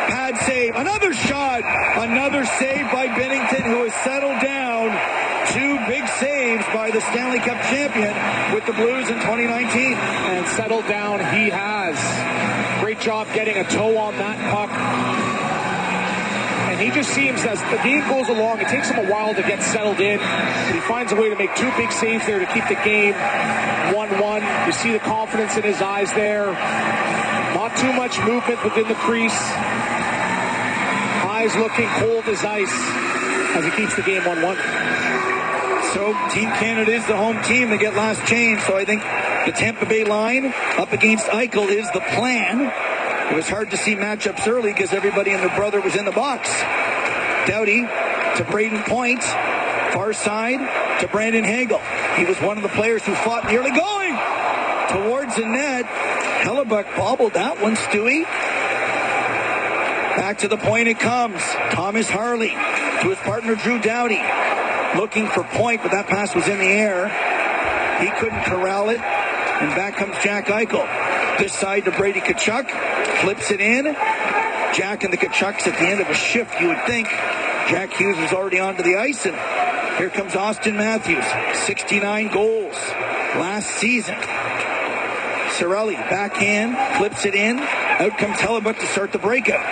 Pad save. Another shot. Another save by Binnington, who has settled down. Two big saves by the Stanley Cup champion with the Blues in 2019. And settled down he has. Great job getting a toe on that puck. And he just seems, as the game goes along, it takes him a while to get settled in. But he finds a way to make two big saves there to keep the game 1-1. You see the confidence in his eyes there. Not too much movement within the crease. Eyes looking cold as ice as he keeps the game 1-1. So Team Canada is the home team. They get last change. So I think the Tampa Bay line up against Eichel is the plan. It was hard to see matchups early because everybody and their brother was in the box. Doughty to Braden Point. Far side to Brandon Hagel. He was one of the players who fought in the early going towards the net. Hellebuck bobbled that one, Stewie. Back to the point it comes. Thomas Harley to his partner Drew Doughty. Looking for Point, but that pass was in the air. He couldn't corral it. And back comes Jack Eichel. This side to Brady Tkachuk. Flips it in. Jack and the Tkachuks at the end of a shift, you would think. Jack Hughes was already onto the ice, and here comes Austin Matthews. 69 goals last season. Cirelli, backhand, flips it in. Out comes Hellebuck to start the breakout.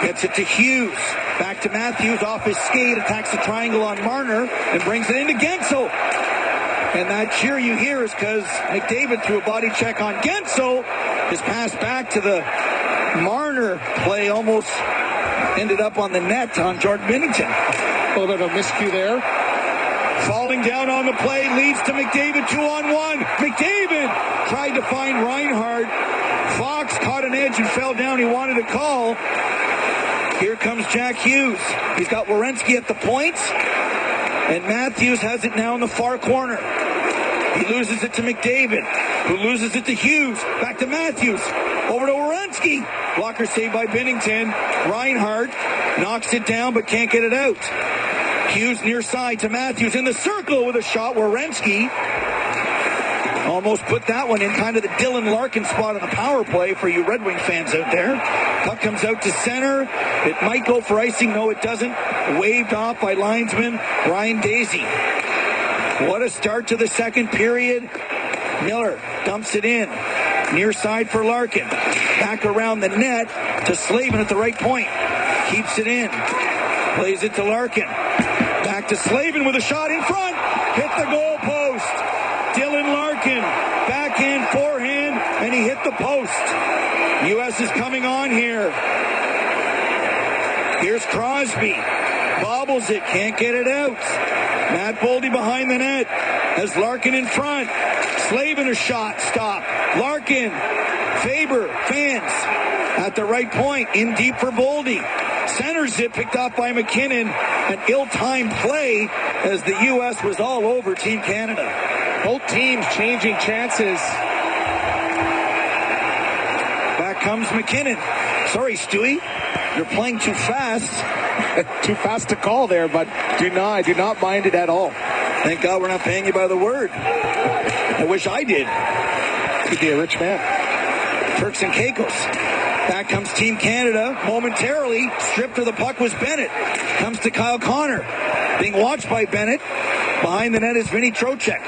Gets it to Hughes. Back to Matthews off his skate. Attacks the triangle on Marner and brings it into Gensel. And that cheer you hear is because McDavid threw a body check on Gensel. His pass back to the Marner play almost ended up on the net on Jordan Binnington. A little bit of a miscue there. Falling down on the play leads to McDavid 2-on-1. McDavid tried to find Reinhart. Fox caught an edge and fell down. He wanted a call. Here comes Jack Hughes. He's got Werenski at the point. And Matthews has it now in the far corner. He loses it to McDavid, who loses it to Hughes. Back to Matthews. Over to Werenski. Blocker saved by Binnington. Reinhart knocks it down but can't get it out. Hughes near side to Matthews in the circle with a shot. Werenski almost put that one in kind of the Dylan Larkin spot on the power play for you Red Wing fans out there. Puck comes out to center. It might go for icing. No, it doesn't. Waved off by linesman Ryan Daisy. What a start to the second period. Miller dumps it in. Near side for Larkin. Back around the net to Slavin at the right point. Keeps it in. Plays it to Larkin. Back to Slavin with a shot in front. Hit the goal post. Dylan Larkin. Backhand, forehand, and he hit the post. U.S. is coming on here. Here's Crosby. Bobbles it. Can't get it out. Matt Boldy behind the net. Has Larkin in front. Slavin a shot. Stop. Larkin. Faber. Fans. At the right point. In deep for Boldy. Centers it. Picked off by McKinnon. An ill-timed play as the U.S. was all over Team Canada. Both teams changing chances. Back comes McKinnon. Sorry, Stewie. You're playing too fast. Too fast to call there, but do not mind it at all. Thank God we're not paying you by the word. I wish I did. Could be a rich man. Turks and Caicos. Back comes Team Canada. Momentarily, stripped of the puck was Bennett. Comes to Kyle Connor. Being watched by Bennett. Behind the net is Vinny Trocheck.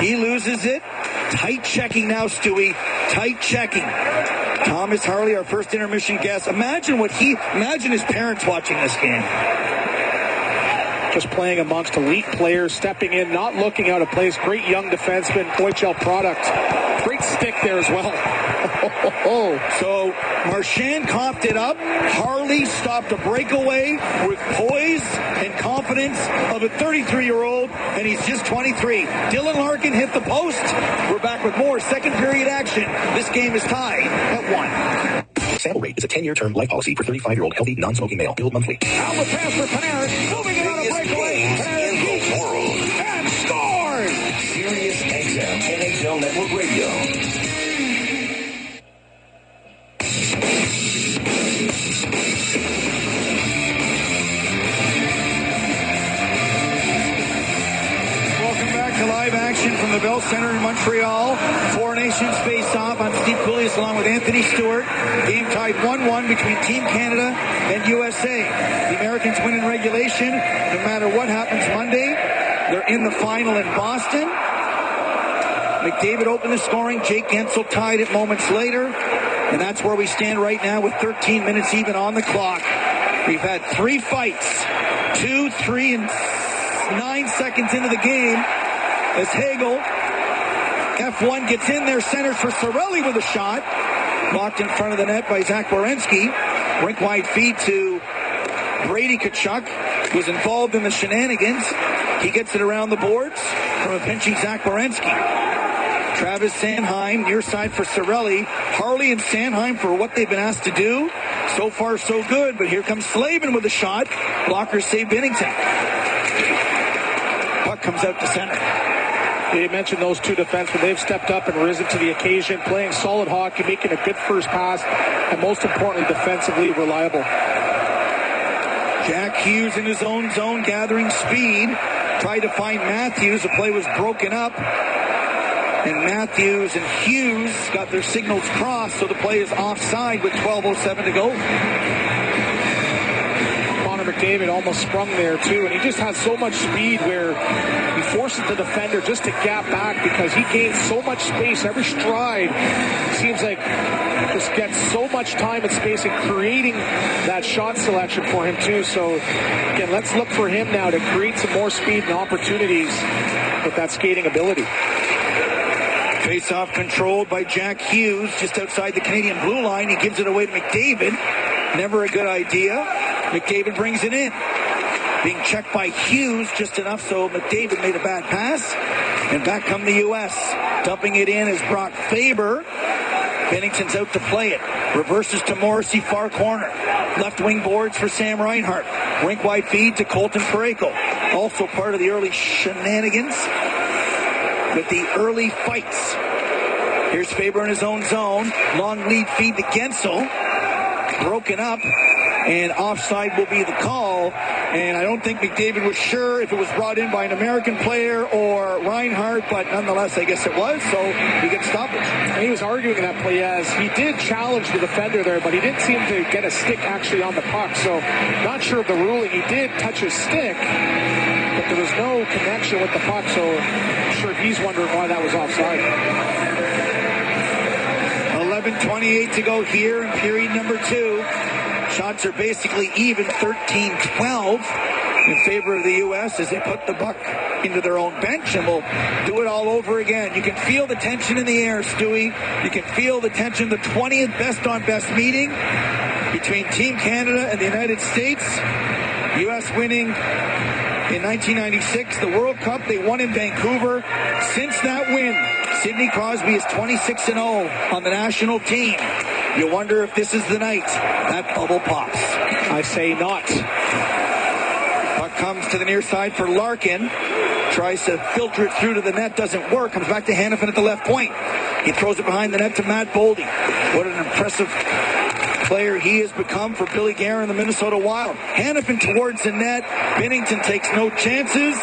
He loses it. Tight checking now, Stewie. Tight checking. Thomas Harley, our first intermission guest. Imagine his parents watching this game. Just playing amongst elite players, stepping in, not looking out of place. Great young defenseman, OHL product. Great stick there as well. So Marchand coughed it up. Harley stopped a breakaway with poise and confidence of a 33-year-old, and he's just 23. Dylan Larkin hit the post. We're back with more second period action. This game is tied at 1. Sample Rate is a 10-year term life policy for 35-year-old healthy, non-smoking male. Billed monthly. Out the pass for Panarin. Moving it on a breakaway. Panarin deep. And scores! Sirius XM NHL Network Radio. Live action from the Bell Center in Montreal. Four Nations face off. I'm Steve Cooley along with Anthony Stewart. Game tied 1-1 between Team Canada and USA. The Americans win in regulation. No matter what happens Monday, they're in the final in Boston. McDavid opened the scoring. Jake Gensel tied it moments later. And that's where we stand right now with 13 minutes even on the clock. We've had 3 fights. 2, 3, and 9 seconds into the game. As Hagel, F1 gets in there, centers for Cirelli with a shot. Blocked in front of the net by Zach Werenski. Rink-wide feed to Brady Tkachuk, who's involved in the shenanigans. He gets it around the boards from a pinching Zach Werenski. Travis Sanheim, near side for Cirelli. Harley and Sanheim for what they've been asked to do. So far, so good, but here comes Slavin with a shot. Blockers save Binnington. Puck comes out to center. You mentioned those two defensemen. They've stepped up and risen to the occasion, playing solid hockey, making a good first pass, and most importantly, defensively reliable. Jack Hughes in his own zone, gathering speed. Tried to find Matthews. The play was broken up. And Matthews and Hughes got their signals crossed, so the play is offside with 12:07 to go. McDavid almost sprung there too, and he just has so much speed where he forces the defender just to gap back because he gains so much space. Every stride seems like just gets so much time and space in creating that shot selection for him too. So again, let's look for him now to create some more speed and opportunities with that skating ability. Face-off controlled by Jack Hughes just outside the Canadian blue line. He gives it away to McDavid. Never a good idea. McDavid brings it in. Being checked by Hughes just enough so McDavid made a bad pass. And back come the U.S. Dumping it in is Brock Faber. Bennington's out to play it. Reverses to Morrissey, far corner. Left wing boards for Sam Reinhart. Rink wide feed to Colton Parayko. Also part of the early shenanigans with the early fights. Here's Faber in his own zone. Long lead feed to Gensel. Broken up. And offside will be the call. And I don't think McDavid was sure if it was brought in by an American player or Reinhart, but nonetheless, I guess it was, so he gets stoppage. And he was arguing that play as he did challenge the defender there, but he didn't seem to get a stick actually on the puck, so not sure of the ruling. He did touch his stick, but there was no connection with the puck, so I'm sure he's wondering why that was offside. 11:28 to go here in period number 2. Shots are basically even, 13-12 in favor of the U.S. as they put the puck into their own bench, and we'll do it all over again. You can feel the tension in the air, Stewie. You can feel the tension, the 20th best-on-best meeting between Team Canada and the United States. U.S. winning in 1996, the World Cup. They won in Vancouver. Since that win, Sidney Crosby is 26-0 on the national team. You wonder if this is the night that bubble pops. I say not. Puck comes to the near side for Larkin. Tries to filter it through to the net. Doesn't work. Comes back to Hanifin at the left point. He throws it behind the net to Matt Boldy. What an impressive player he has become for Billy Guerin and the Minnesota Wild. Hanifin towards the net. Bennington takes no chances.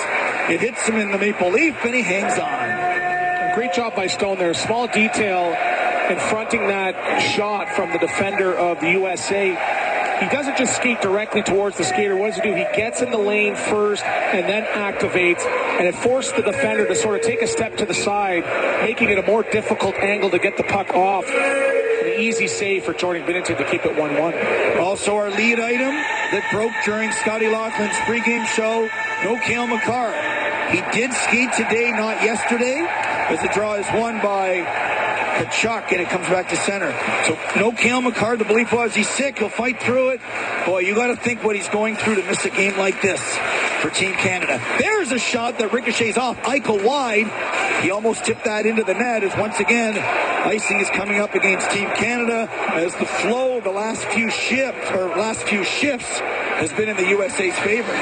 It hits him in the maple leaf, and he hangs on. Great job by Stone there. Small detail confronting that shot from the defender of the USA. He doesn't just skate directly towards the skater. What does he do? He gets in the lane first and then activates, and it forced the defender to sort of take a step to the side, making it a more difficult angle to get the puck off. An easy save for Jordan Binnington to keep it 1-1. Also our lead item that broke during Scotty Laughlin's pregame show, no Cale Makar. He did skate today, not yesterday, as the draw is won by Kachuk, and it comes back to center. So no Cale Makar. The belief was he's sick. He'll fight through it. Boy, you got to think what he's going through to miss a game like this for Team Canada. There's a shot that ricochets off Eichel wide. He almost tipped that into the net as once again icing is coming up against Team Canada as the flow of the last few shifts has been in the USA's favor.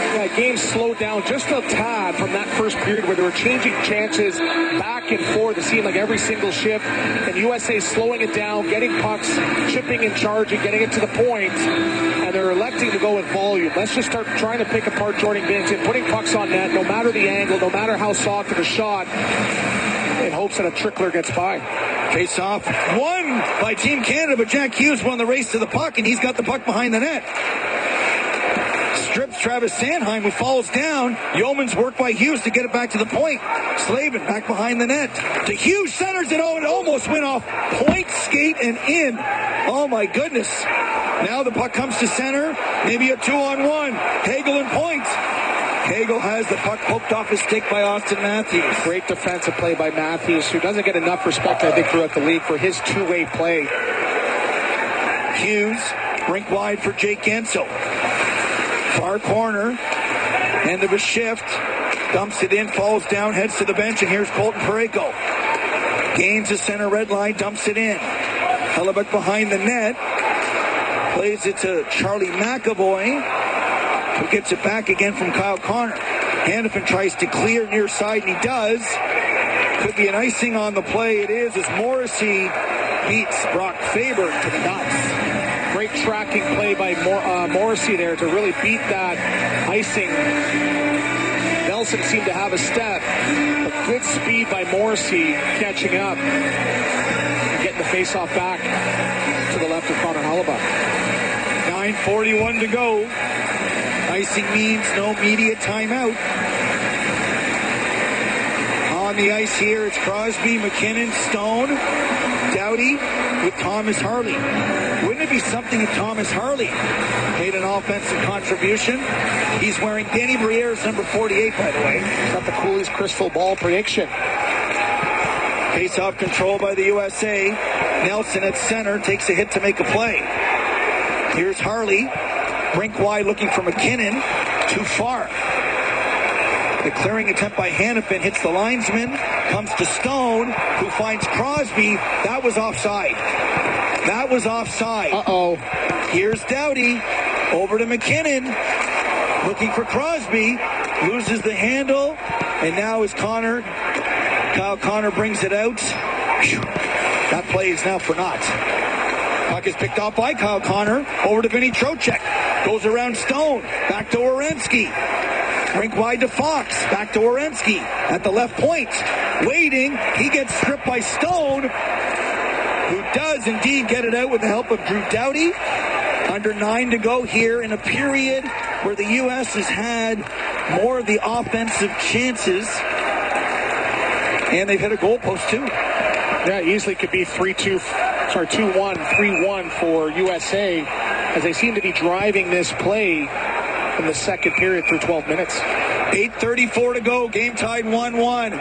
That game slowed down just a tad from that first period where they were changing chances back and forth. It seemed like every single shift, and USA slowing it down, getting pucks, chipping and charging, getting it to the point, and they're electing to go with volume. Let's just start trying to pick apart Jordan Binnington, putting pucks on net, no matter the angle, no matter how soft of a shot, in hopes that a trickler gets by. Face off, won by Team Canada, but Jack Hughes won the race to the puck, and he's got the puck behind the net. Strips Travis Sanheim, who falls down. Yeoman's work by Hughes to get it back to the point. Slavin back behind the net. To Hughes, centers it. Oh, it almost went off point, skate, and in. Oh, my goodness. Now the puck comes to center. Maybe a 2-on-1. Hagel and point. Hagel has the puck poked off his stick by Austin Matthews. Great defensive play by Matthews, who doesn't get enough respect, I think, throughout the league for his two-way play. Hughes, rink wide for Jake Gensel. Far corner, end of a shift, dumps it in, falls down, heads to the bench, and here's Colton Parayko. Gains the center red line, dumps it in. Hellebuck behind the net, plays it to Charlie McAvoy, who gets it back again from Kyle Connor. Hanifin tries to clear near side, and he does. Could be an icing on the play. It is, as Morrissey beats Brock Faber to the nuts. Great tracking play by Morrissey there to really beat that icing. Nelson seemed to have a step, but good speed by Morrissey catching up and getting the faceoff back to the left of Connor Hellebuck. 9:41 to go. Icing means no media timeout. On the ice here, it's Crosby, McKinnon, Stone. Doughty with Thomas Harley. Wouldn't it be something if Thomas Harley made an offensive contribution? He's wearing Danny Briere's number 48, by the way. Got the coolest crystal ball prediction. Face-off control by the USA. Nelson at center takes a hit to make a play. Here's Harley. Rink wide looking for McKinnon. Too far. The clearing attempt by Hannafin hits the linesman. Comes to Stone, who finds Crosby. That was offside. That was offside. Uh-oh. Here's Doughty. Over to McKinnon. Looking for Crosby. Loses the handle. And now is Connor. Kyle Connor brings it out. Whew. That play is now for naught. Puck is picked off by Kyle Connor. Over to Vinny Trocheck. Goes around Stone. Back to Werenski. Rink wide to Fox. Back to Werenski. At the left point. Waiting. He gets stripped by Stone, who does indeed get it out with the help of Drew Doughty. Under 9 to go here in a period where the U.S. has had more of the offensive chances. And they've hit a goalpost too. Yeah, easily could be 2-1, 3-1 for USA, as they seem to be driving this play in the second period through 12 minutes. 8:34 to go. Game tied 1-1.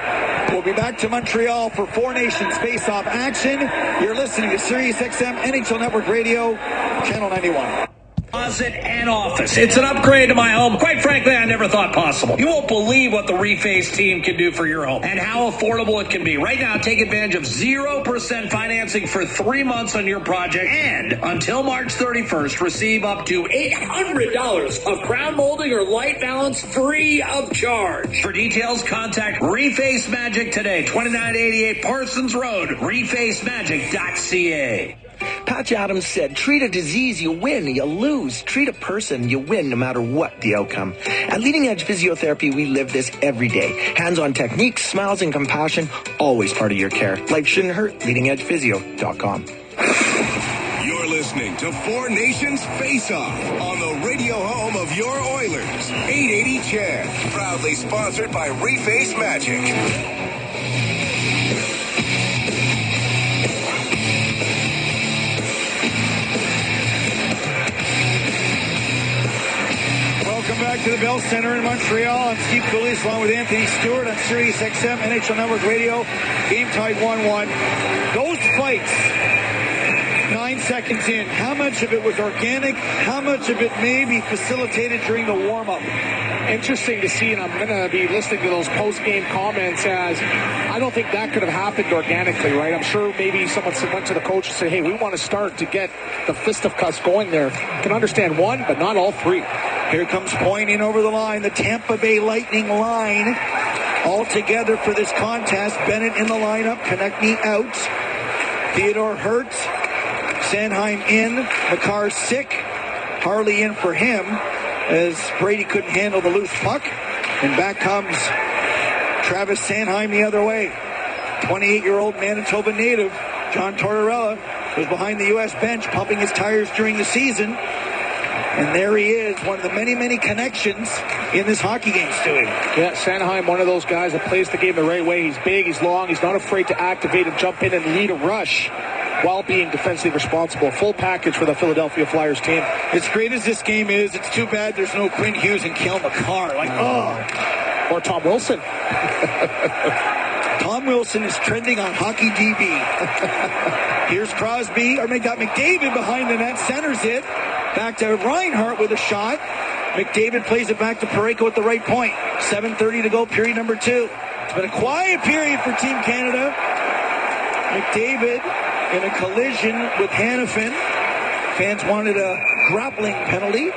We'll be back to Montreal for Four Nations face-off action. You're listening to Sirius XM NHL Network Radio, Channel 91. Closet and office. It's an upgrade to my home. Quite frankly, I never thought possible. You won't believe what the Reface team can do for your home and how affordable it can be. Right now, take advantage of 0% financing for 3 months on your project, and until March 31st, receive up to $800 of crown molding or light balance free of charge. For details, contact Reface Magic today, 2988 Parsons Road, refacemagic.ca. Patch Adams said, treat a disease, you win, you lose. Treat a person, you win, no matter what the outcome. At Leading Edge Physiotherapy, we live this every day. Hands-on techniques, smiles, and compassion, always part of your care. Life shouldn't hurt. LeadingEdgePhysio.com. You're listening to Four Nations Face Off on the radio home of your Oilers. 880 CHED, proudly sponsored by Reface Magic. Welcome back to the Bell Center in Montreal. I'm Steve Cooley along with Anthony Stewart on Sirius XM NHL Network Radio. Game tied 1-1. Those fights, 9 seconds in, how much of it was organic? How much of it may be facilitated during the warm-up? Interesting to see, and I'm going to be listening to those post-game comments, as I don't think that could have happened organically, right? I'm sure maybe someone went to the coach and said, hey, we want to start to get the fisticuffs going there. Can understand one, but not all three. Here comes Pointing over the line, the Tampa Bay Lightning line. All together for this contest. Bennett in the lineup, Konechny out. Theodore hurt. Sanheim in. McCarr sick. Harley in for him, as Brady couldn't handle the loose puck. And back comes Travis Sanheim the other way. 28-year-old Manitoba native John Tortorella was behind the U.S. bench pumping his tires during the season. And there he is, one of the many, many connections in this hockey game, Stewie. Yeah, Sanheim, one of those guys that plays the game the right way. He's big, he's long, he's not afraid to activate and jump in and lead a rush while being defensively responsible. Full package for the Philadelphia Flyers team. As great as this game is, it's too bad there's no Quinn Hughes and Cale Makar. Or Tom Wilson. Tom Wilson is trending on Hockey DB. Here's Crosby, or they got McDavid behind the net, centers it. Back to Reinhart with a shot. McDavid plays it back to Parayko at the right point. 7:30 to go, period number 2. It's been a quiet period for Team Canada. McDavid in a collision with Hannafin. Fans wanted a grappling penalty.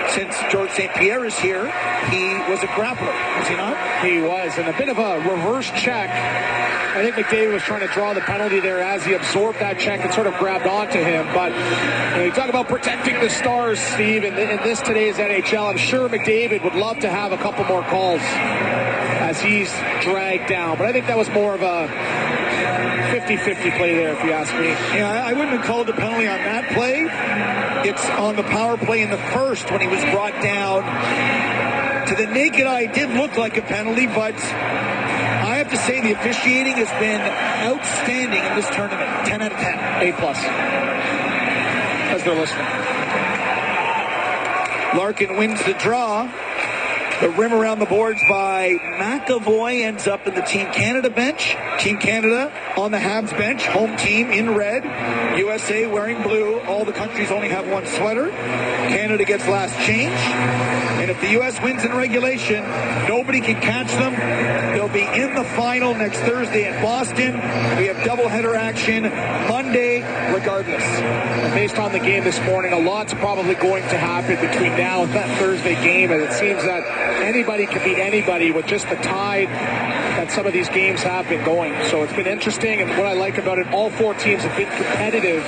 Since George St. Pierre is here, he was a grappler, was he not? He was, and a bit of a reverse check. I think McDavid was trying to draw the penalty there as he absorbed that check and sort of grabbed onto him. But you talk about protecting the stars, Steve, in this today's NHL. I'm sure McDavid would love to have a couple more calls as he's dragged down. But I think that was more of a 50-50 play there, if you ask me. Yeah, I wouldn't have called the penalty on that play. It's on the power play in the first when he was brought down. To the naked eye, it did look like a penalty, but I have to say the officiating has been outstanding in this tournament. 10 out of 10. A+. As they're listening. Larkin wins the draw. The rim around the boards by McAvoy ends up in the Team Canada bench. Team Canada on the Habs bench. Home team in red. USA wearing blue. All the countries only have one sweater. Canada gets last change. And if the U.S. wins in regulation, nobody can catch them. They'll be in the final next Thursday in Boston. We have doubleheader action Monday regardless. And based on the game this morning, a lot's probably going to happen between now and that Thursday game, and it seems that anybody can beat anybody with just the tide that some of these games have been going. So it's been interesting, and what I like about it, all four teams have been competitive,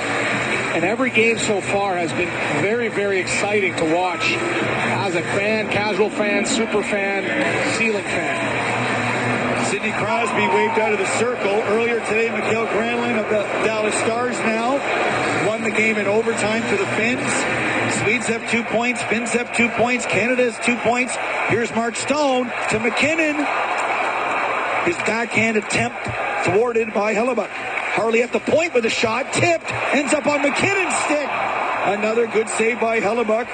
and every game so far has been very, very exciting to watch as a fan, casual fan, super fan, ceiling fan. Sidney Crosby waved out of the circle. Earlier today, Mikael Granlund of the Dallas Stars now won the game in overtime for the Finns. Swedes have 2 points. Finns have 2 points. Canada has 2 points. Here's Mark Stone to McKinnon. His backhand attempt thwarted by Hellebuck. Harley at the point with a shot. Tipped. Ends up on McKinnon's stick. Another good save by Hellebuck.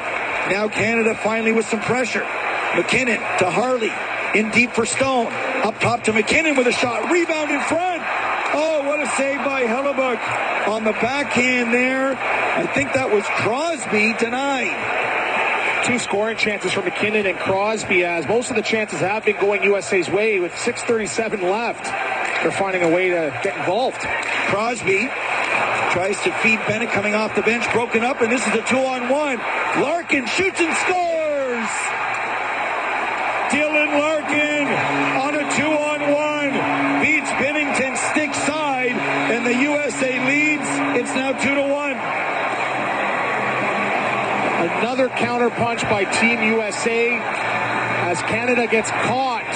Now Canada finally with some pressure. McKinnon to Harley. In deep for Stone. Up top to McKinnon with a shot. Rebound in front. Oh, what a save by Hellebuck. On the backhand there. I think that was Crosby denied. 2 scoring chances for McKinnon and Crosby, as most of the chances have been going USA's way with 6:37 left. They're finding a way to get involved. Crosby tries to feed Bennett coming off the bench, broken up, and this is a 2-on-1. Larkin shoots and scores! Dylan Larkin on a 2-on-1 beats Binnington stick side, and the USA leads. It's now 2-1. Another counterpunch by Team USA as Canada gets caught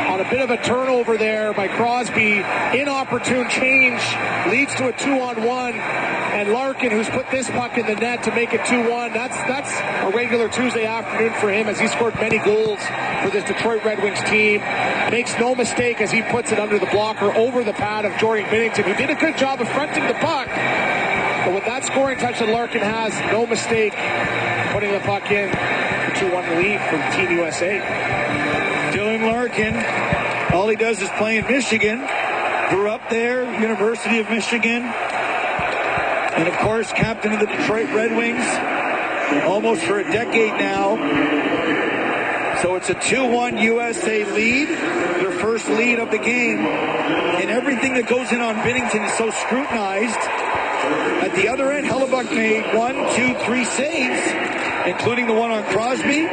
on a bit of a turnover there by Crosby. Inopportune change leads to a 2-on-1, and Larkin, who's put this puck in the net to make it 2-1, that's a regular Tuesday afternoon for him, as he scored many goals for this Detroit Red Wings team. Makes no mistake as he puts it under the blocker over the pad of Jordan Binnington, who did a good job of fronting the puck. But with that scoring touch that Larkin has, no mistake putting the puck in for 2-1 lead for Team USA. Dylan Larkin, all he does is play in Michigan. Grew up there, University of Michigan. And of course, captain of the Detroit Red Wings, almost for a decade now. So it's a 2-1 USA lead, their first lead of the game. And everything that goes in on Binnington is so scrutinized. At the other end, Hellebuck made 1, 2, 3 saves, including the one on Crosby.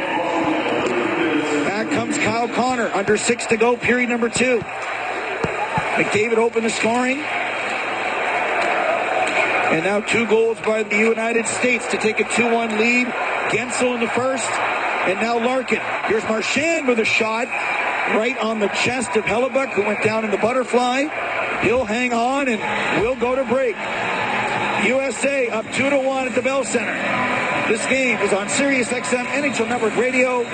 Back comes Kyle Connor, under 6 to go, period number 2. McDavid opened the scoring. And now 2 goals by the United States to take a 2-1 lead. Gensel in the first, and now Larkin. Here's Marchand with a shot right on the chest of Hellebuck, who went down in the butterfly. He'll hang on, and we'll go to break. USA up 2-1 at the Bell Center. This game is on Sirius XM NHL Network Radio,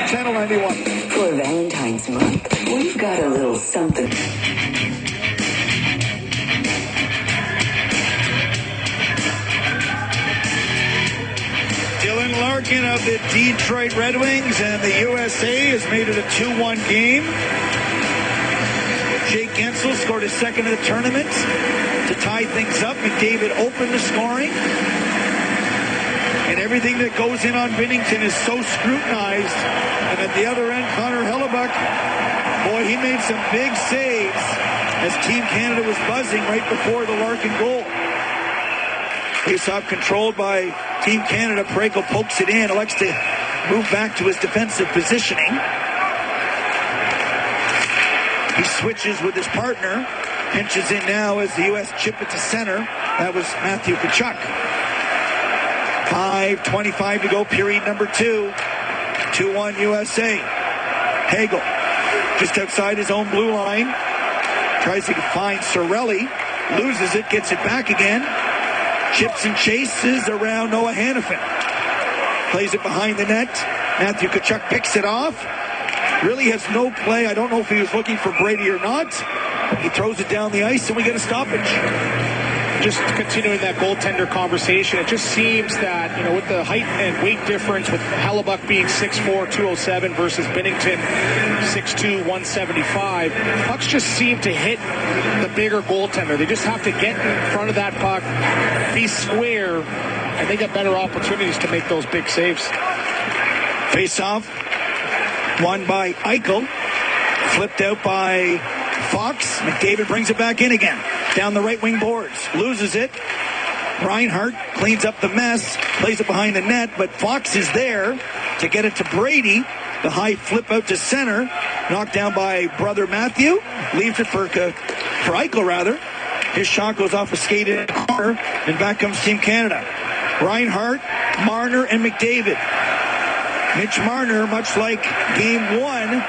Channel 91. For Valentine's month, we've got a little something. Dylan Larkin of the Detroit Red Wings, and the USA has made it a 2-1 game. Jake Gensel scored his second of the tournament to tie things up. McDavid opened the scoring. And everything that goes in on Binnington is so scrutinized. And at the other end, Connor Hellebuck, boy, he made some big saves as Team Canada was buzzing right before the Larkin goal. Face-off controlled by Team Canada. Parayko pokes it in, elects to move back to his defensive positioning. He switches with his partner, pinches in now as the U.S. chip it to center. That was Matthew Tkachuk. 5:25 to go, period number 2. 2-1 USA. Hagel, just outside his own blue line, tries to find Cirelli, loses it, gets it back again. Chips and chases around Noah Hannafin. Plays it behind the net. Matthew Tkachuk picks it off. really has no play. I don't know if he was looking for Brady or not. He throws it down the ice, and we get a stoppage. Just continuing that goaltender conversation, it just seems that, with the height and weight difference, with Hellebuck being 6'4", 207 versus Binnington 6'2", 175, pucks just seem to hit the bigger goaltender. They just have to get in front of that puck, be square, and they get better opportunities to make those big saves. Face-off, won by Eichel, flipped out by Fox. McDavid brings it back in again. Down the right wing boards. Loses it. Reinhart cleans up the mess. Plays it behind the net. But Fox is there to get it to Brady. The high flip out to center. Knocked down by brother Matthew. Leaves it for Eichel, rather. His shot goes off a skate in the corner. And back comes Team Canada. Reinhart, Marner, and McDavid. Mitch Marner, much like game one,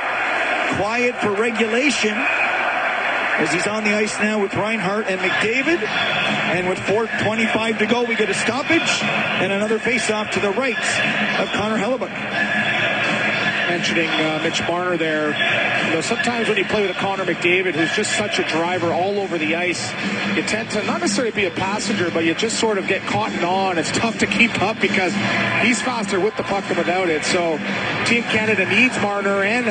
quiet for regulation, as he's on the ice now with Reinhart and McDavid. And with 4:25 to go, we get a stoppage and another face-off to the right of Connor Hellebuck. Mentioning Mitch Marner there, sometimes when you play with a Connor McDavid, who's just such a driver all over the ice, you tend to not necessarily be a passenger, but you just sort of get caught on. It's tough to keep up because he's faster with the puck than without it. So Team Canada needs Marner and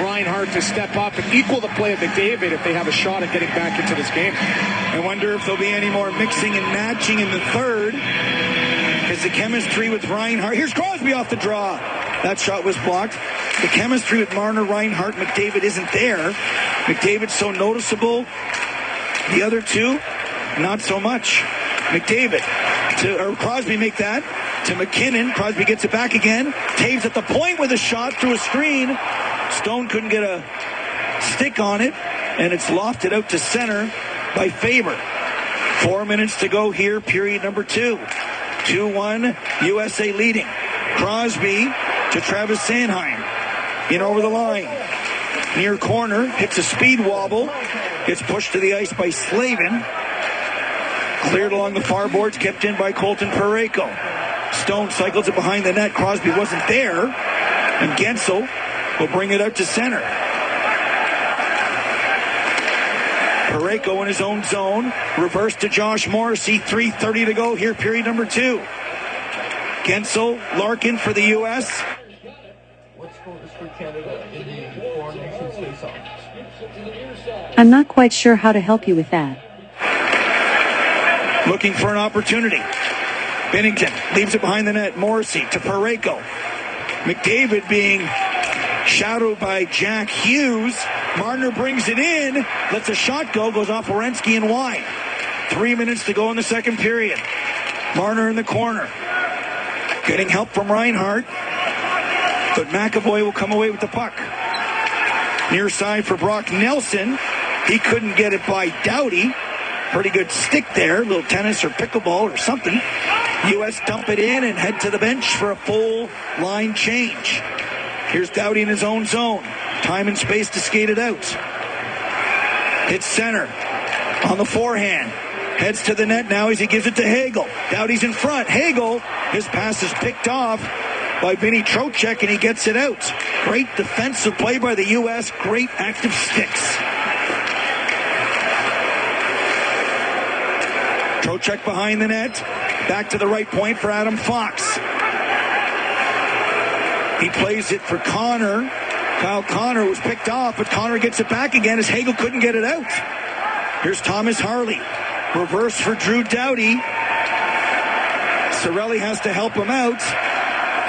Reinhart to step up and equal the play of McDavid if they have a shot at getting back into this game. I wonder if there'll be any more mixing and matching in the third, because the chemistry with Reinhart. Here's Crosby off the draw. That shot was blocked. The chemistry with Marner, Reinhart, McDavid isn't there. McDavid's so noticeable. The other two, not so much. McDavid or Crosby make that to McKinnon. Crosby gets it back again. Taves at the point with a shot through a screen. Stone couldn't get a stick on it, and it's lofted out to center by Faber. 4 minutes to go here, period number 2. 2-1, USA leading. Crosby to Travis Sanheim. In over the line. Near corner, hits a speed wobble. Gets pushed to the ice by Slavin. Cleared along the far boards, kept in by Colton Parayko. Stone cycles it behind the net. Crosby wasn't there. And Gensel will bring it out to center. Parayko in his own zone. Reverse to Josh Morrissey. 3:30 to go here, period number 2. Gensel, Larkin for the U.S. What score is for Canada in the Four Nations face-off? I'm not quite sure how to help you with that. Looking for an opportunity. Binnington leaves it behind the net. Morrissey to Parayko. McDavid being shadowed by Jack Hughes. Marner brings it in. Lets a shot go. Goes off Werenski and wide. 3 minutes to go in the second period. Marner in the corner. Getting help from Reinhart. But McAvoy will come away with the puck. Near side for Brock Nelson. He couldn't get it by Doughty. Pretty good stick there. A little tennis or pickleball or something. U.S. dump it in and head to the bench for a full line change. Here's Doughty in his own zone. Time and space to skate it out. Hits center. On the forehand. Heads to the net now as he gives it to Hagel. Doughty's in front. Hagel, his pass is picked off by Vinny Trocheck, and he gets it out. Great defensive play by the U.S. Great active sticks. Trocheck behind the net. Back to the right point for Adam Fox. He plays it for Connor. Kyle Connor was picked off, but Connor gets it back again as Hagel couldn't get it out. Here's Thomas Harley. Reverse for Drew Doughty. Cirelli has to help him out.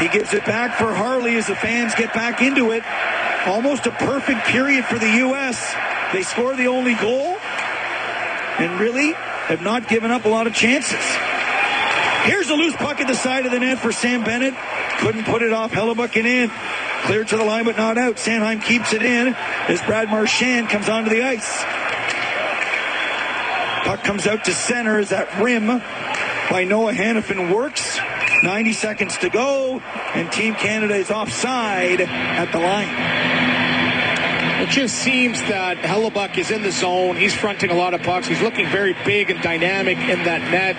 He gives it back for Harley as the fans get back into it. Almost a perfect period for the U.S. They score the only goal and really have not given up a lot of chances. Here's a loose puck at the side of the net for Sam Bennett. Couldn't put it off Hellebuck and in. Cleared to the line but not out. Sanheim keeps it in as Brad Marchand comes onto the ice. Puck comes out to center as that rim by Noah Hannafin works. 90 seconds to go, and Team Canada is offside at the line. It just seems that Hellebuck is in the zone. He's fronting a lot of pucks. He's looking very big and dynamic in that net.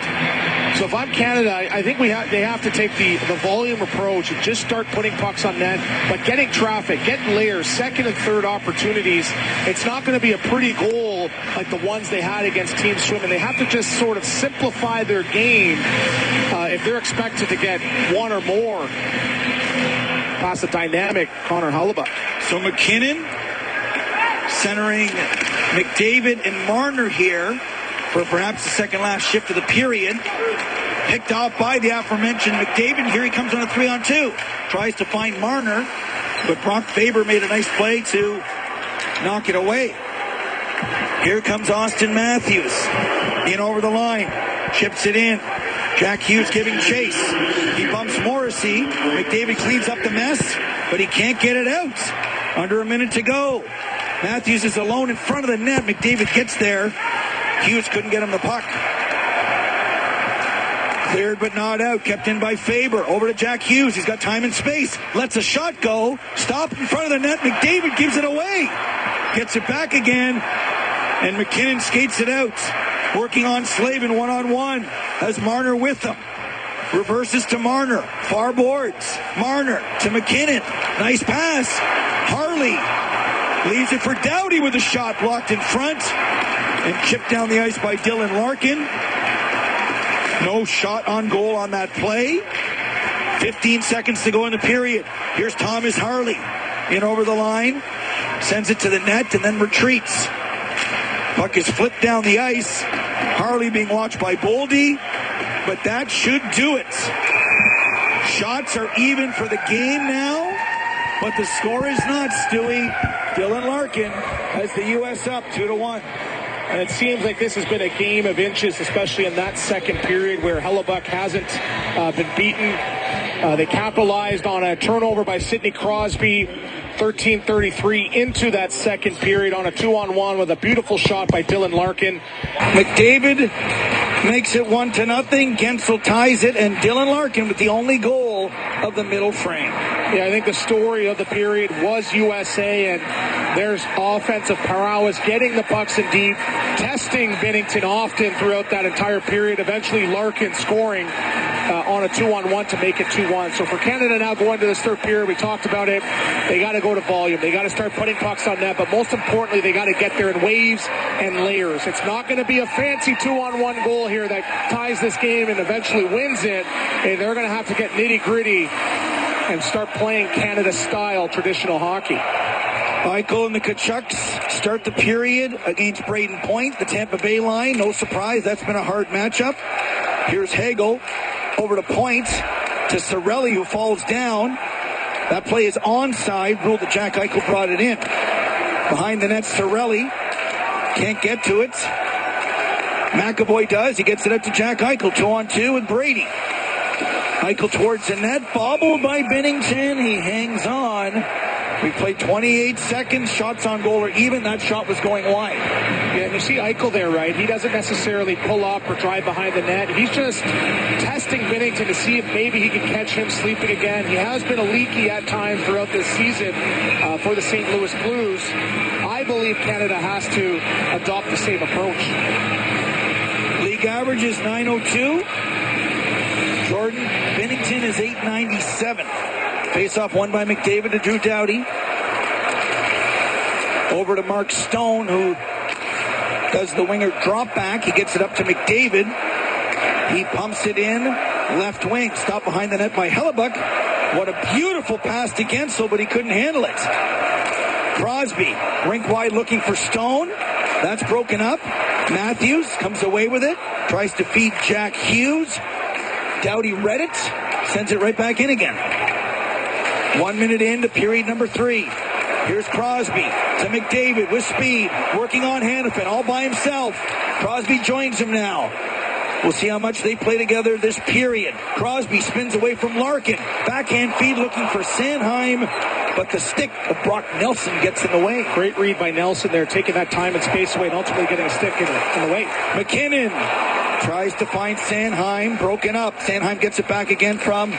So if I'm Canada, I think they have to take the volume approach and just start putting pucks on net, but getting traffic, getting layers, second and third opportunities. It's not going to be a pretty goal like the ones they had against Team Swim. They have to just sort of simplify their game if they're expected to get one or more past the dynamic Connor Hellebuyck. So McKinnon centering McDavid and Marner here for perhaps the second last shift of the period. Picked off by the aforementioned McDavid. Here he comes on a 3-on-2. Tries to find Marner, but Brock Faber made a nice play to knock it away. Here comes Austin Matthews. In over the line. Chips it in. Jack Hughes giving chase. He bumps Morrissey. McDavid cleans up the mess, but he can't get it out. Under a minute to go. Matthews is alone in front of the net. McDavid gets there. Hughes couldn't get him the puck. Cleared but not out. Kept in by Faber. Over to Jack Hughes. He's got time and space. Lets a shot go. Stop in front of the net. McDavid gives it away. Gets it back again. And McKinnon skates it out. Working on Slavin one-on-one. Has Marner with him. Reverses to Marner. Far boards. Marner to McKinnon. Nice pass. Harley leaves it for Doughty with a shot blocked in front. And chipped down the ice by Dylan Larkin. No shot on goal on that play. 15 seconds to go in the period. Here's Thomas Harley. In over the line. Sends it to the net and then retreats. Puck is flipped down the ice. Harley being watched by Boldy. But that should do it. Shots are even for the game now. But the score is not, Stewie. Dylan Larkin has the U.S. up 2-1. And it seems like this has been a game of inches, especially in that second period where Hellebuyck hasn't been beaten. They capitalized on a turnover by Sidney Crosby, 13:33 into that second period on a 2-on-1 with a beautiful shot by Dylan Larkin. McDavid makes it 1-0. Gensel ties it, and Dylan Larkin with the only goal of the middle frame. Yeah, I think the story of the period was USA and there's offensive prowess, getting the pucks in deep, testing Binnington often throughout that entire period. Eventually Larkin scoring on a 2-on-1 to make it 2-1. So for Canada now going to this third period, we talked about it, they got to go to volume. They got to start putting pucks on net, but most importantly, they got to get there in waves and layers. It's not going to be a fancy 2-on-1 goal here that ties this game and eventually wins it. And they're going to have to get nitty-gritty and start playing Canada-style traditional hockey. Eichel and the Kachucks start the period against Braden Point, the Tampa Bay line. No surprise, that's been a hard matchup. Here's Hagel over to Point to Cirelli, who falls down. That play is onside, ruled that Jack Eichel brought it in. Behind the net, Cirelli can't get to it. McAvoy does. He gets it up to Jack Eichel, 2-on-2 with Brady. Eichel towards the net, bobbled by Binnington. He hangs on. We played 28 seconds. Shots on goal are even. That shot was going wide. Yeah, and you see Eichel there, right? He doesn't necessarily pull up or drive behind the net. He's just testing Binnington to see if maybe he can catch him sleeping again. He has been a leaky at times throughout this season for the St. Louis Blues. I believe Canada has to adopt the same approach. League average is 902. Jordan Binnington is 897. Face-off won by McDavid to Drew Doughty. Over to Mark Stone, who does the winger drop back. He gets it up to McDavid. He pumps it in. Left wing. Stopped behind the net by Hellebuyck. What a beautiful pass to Gensel, but he couldn't handle it. Crosby, rink wide looking for Stone. That's broken up. Matthews comes away with it. Tries to feed Jack Hughes. Doughty read it. Sends it right back in again. 1 minute into period number 3. Here's Crosby to McDavid with speed. Working on Hannafin all by himself. Crosby joins him now. We'll see how much they play together this period. Crosby spins away from Larkin. Backhand feed looking for Sanheim. But the stick of Brock Nelson gets in the way. Great read by Nelson there, taking that time and space away and ultimately getting a stick in the way. McKinnon tries to find Sanheim. Broken up. Sanheim gets it back again from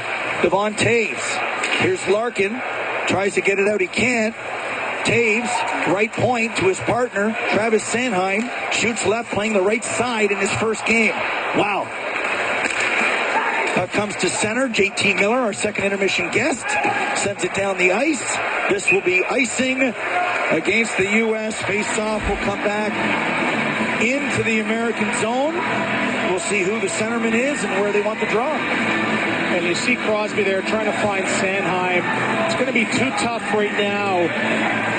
Devon Taves. Here's Larkin. Tries to get it out. He can't. Taves, right point to his partner, Travis Sanheim. Shoots left, playing the right side in his first game. Wow. Faceoff comes to center. JT Miller, our second intermission guest, sends it down the ice. This will be icing against the U.S. Faceoff will come back into the American zone. We'll see who the centerman is and where they want the draw. And you see Crosby there trying to find Sanheim. It's going to be too tough right now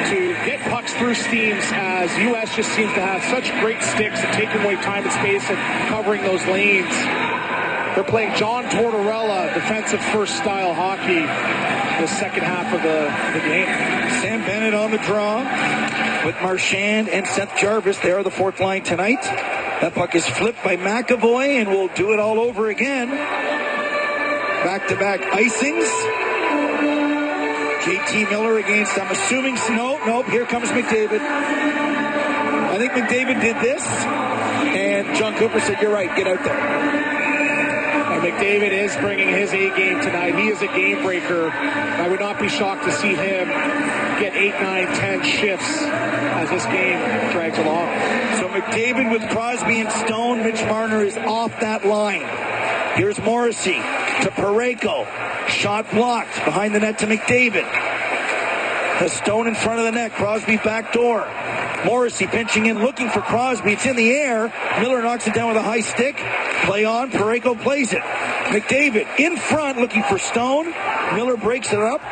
to get pucks through steams, as U.S. just seems to have such great sticks at taking away time and space and covering those lanes. They're playing John Tortorella, defensive first style hockey, the second half of the game. Sam Bennett on the draw with Marchand and Seth Jarvis. They are the fourth line tonight. That puck is flipped by McAvoy, and we'll do it all over again. Back-to-back icings. JT Miller against, I'm assuming, nope, here comes McDavid. I think McDavid did this, and John Cooper said, you're right, get out there. And McDavid is bringing his A game tonight. He is a game breaker. I would not be shocked to see him get 8, 9, 10 shifts as this game drags along. So McDavid with Crosby and Stone. Mitch Marner is off that line. Here's Morrissey to Parayko. Shot blocked behind the net to McDavid. Has Stone in front of the net. Crosby back door. Morrissey pinching in, looking for Crosby. It's in the air. Miller knocks it down with a high stick. Play on. Parayko plays it. McDavid in front looking for Stone. Miller breaks it up.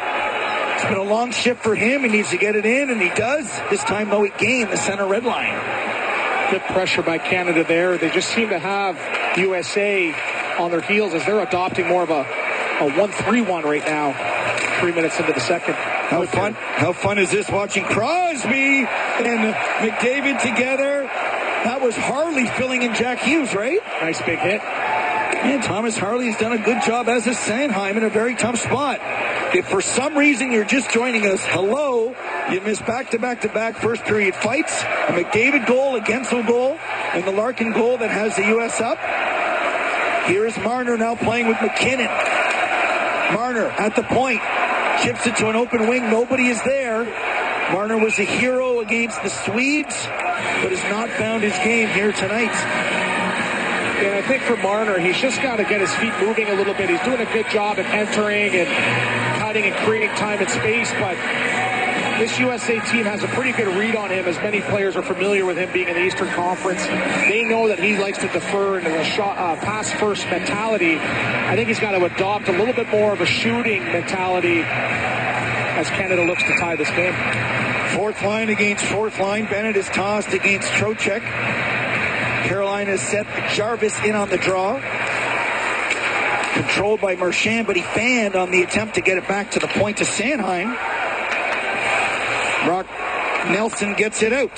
It's been a long shift for him. He needs to get it in, and he does. This time, though, he gained the center red line. Good pressure by Canada there. They just seem to have USA on their heels as they're adopting more of a 1-3-1 right now, 3 minutes into the second. How fun is this watching Crosby and McDavid together? That was Harley filling in Jack Hughes, right? Nice big hit. And Thomas Harley has done a good job as a Sanheim in a very tough spot. If for some reason you're just joining us, hello, you missed back-to-back-to-back first period fights, a McDavid goal, a Gensel goal, and the Larkin goal that has the U.S. up. Here is Marner now playing with McKinnon. Marner at the point, chips it to an open wing. Nobody is there. Marner was a hero against the Swedes, but has not found his game here tonight. And I think for Marner, he's just got to get his feet moving a little bit. He's doing a good job at entering and cutting and creating time and space, but this USA team has a pretty good read on him, as many players are familiar with him being in the Eastern Conference. They know that he likes to defer into a pass-first mentality. I think he's got to adopt a little bit more of a shooting mentality as Canada looks to tie this game. Fourth line against fourth line. Bennett is tossed against Trocheck. Carolina has set Jarvis in on the draw. Controlled by Marchand, but he fanned on the attempt to get it back to the point to Sanheim. Brock Nelson gets it out.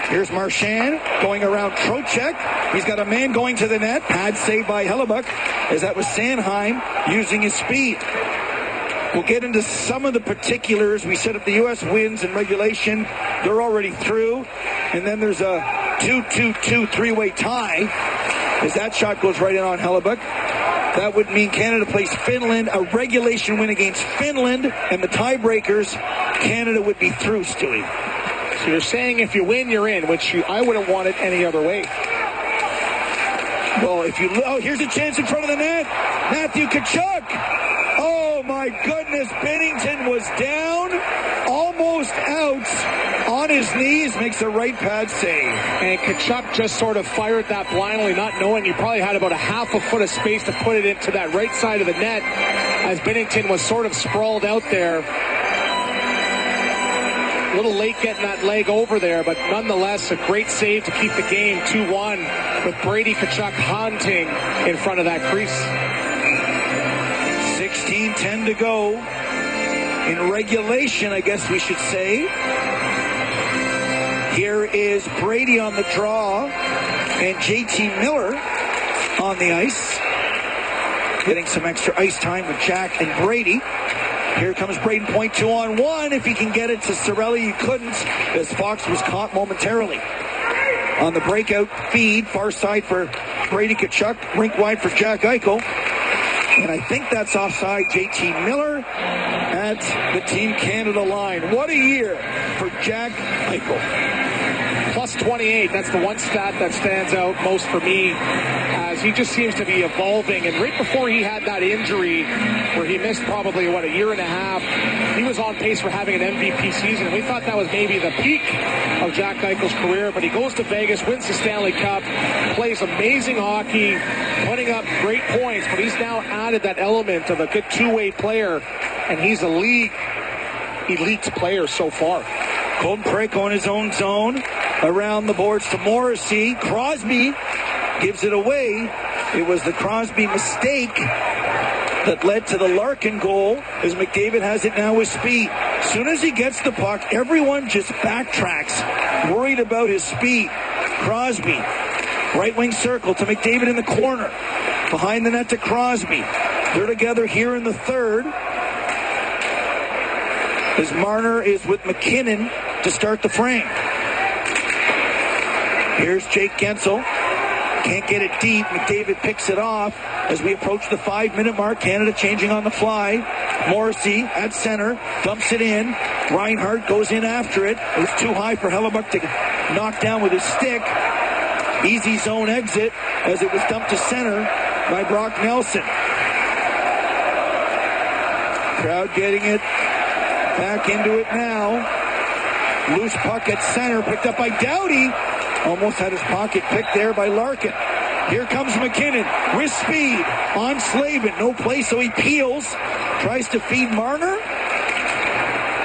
Here's Marchand going around Trocheck. He's got a man going to the net. Pad saved by Hellebuck, as that was Sanheim using his speed. We'll get into some of the particulars. We said if the U.S. wins in regulation, they're already through. And then there's a 2-2-2 three-way tie, as that shot goes right in on Hellebuck. That would mean Canada plays Finland, a regulation win against Finland, and the tiebreakers, Canada would be through, Stewie. So you're saying if you win, you're in, which I wouldn't want it any other way. Well, here's a chance in front of the net. Matthew Tkachuk. Oh, my goodness. Bennington was down, almost out, on his knees, makes a right pad save. And Tkachuk just sort of fired that blindly, not knowing he probably had about a half a foot of space to put it into that right side of the net, as Bennington was sort of sprawled out there. A little late getting that leg over there, but nonetheless a great save to keep the game 2-1 with Brady Tkachuk hunting in front of that crease. 16:10 to go in regulation, I guess we should say. Here is Brady on the draw and JT Miller on the ice, getting some extra ice time with Jack and Brady. Here comes Braden Point 2-on-1. If he can get it to Cirelli, he couldn't, as Fox was caught momentarily. On the breakout feed, far side for Brady Tkachuk, rink wide for Jack Eichel. And I think that's offside. JT Miller at the Team Canada line. What a year for Jack Eichel. Plus 28. That's the one stat that stands out most for me, as he just seems to be evolving. And right before he had that injury where he missed probably, a year and a half, he was on pace for having an MVP season. And we thought that was maybe the peak of Jack Eichel's career. But he goes to Vegas, wins the Stanley Cup, plays amazing hockey, putting up great points. But he's now added that element of a good two-way player, and he's a league elite player so far. Colton Parayko in his own zone. Around the boards to Morrissey. Crosby gives it away. It was the Crosby mistake that led to the Larkin goal, as McDavid has it now with speed. As soon as he gets the puck, everyone just backtracks, worried about his speed. Crosby, right wing circle to McDavid in the corner. Behind the net to Crosby. They're together here in the third, as Marner is with McKinnon to start the frame. Here's Jake Gensel. Can't get it deep. McDavid picks it off as we approach the 5-minute mark. Canada changing on the fly. Morrissey at center. Dumps it in. Reinhart goes in after it. It was too high for Hellebuck to knock down with his stick. Easy zone exit as it was dumped to center by Brock Nelson. Crowd getting it back into it now. Loose puck at center, picked up by Doughty. Almost had his pocket picked there by Larkin. Here comes McKinnon with speed on Slavin. No play, so he peels. Tries to feed Marner.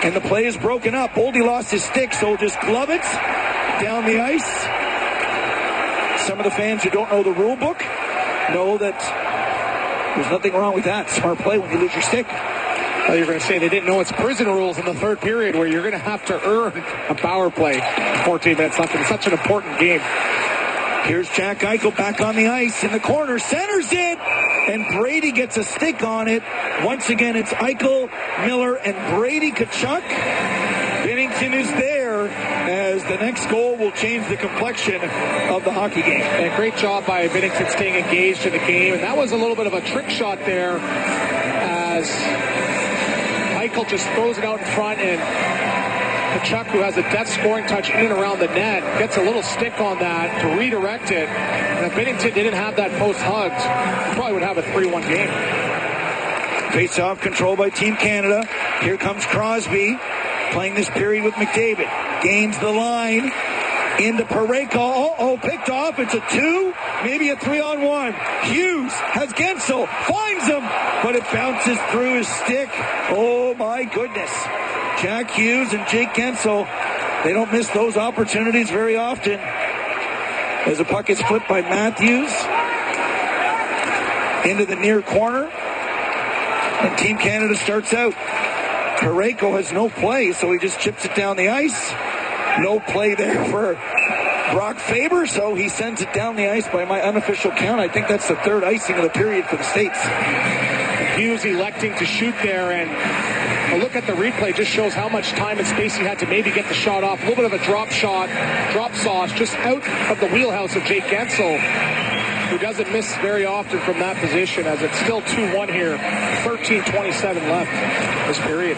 And the play is broken up. Boldy lost his stick, so just glove it down the ice. Some of the fans who don't know the rule book know that there's nothing wrong with that. Smart play when you lose your stick. Well, you're going to say they didn't know it's prison rules in the third period, where you're going to have to earn a power play 14 minutes left. It's such an important game. Here's Jack Eichel back on the ice in the corner, centers it, and Brady gets a stick on it. Once again, it's Eichel, Miller, and Brady Tkachuk. Binnington is there, as the next goal will change the complexion of the hockey game. And great job by Binnington staying engaged in the game. And that was a little bit of a trick shot there, as Eichel just throws it out in front, and Tkachuk, who has a death scoring touch in and around the net, gets a little stick on that to redirect it. And if Binnington didn't have that post hugged, he probably would have a 3-1 game. Face-off controlled by Team Canada. Here comes Crosby, playing this period with McDavid. Gains the line into Parayko. Picked off. It's a 2, maybe a 3-on-1. Hughes has Gensel, finds him, but it bounces through his stick. Oh my goodness. Jack Hughes and Jake Gensel, they don't miss those opportunities very often. As the puck is flipped by Matthews into the near corner, and Team Canada starts out. Parayko has no play, so he just chips it down the ice. No play there for Brock Faber, so he sends it down the ice by my unofficial count. I think that's the third icing of the period for the States. Hughes electing to shoot there, and a look at the replay just shows how much time and space he had to maybe get the shot off. A little bit of a drop sauce, just out of the wheelhouse of Jake Gensel, who doesn't miss very often from that position, as it's still 2-1 here. 13:27 left this period.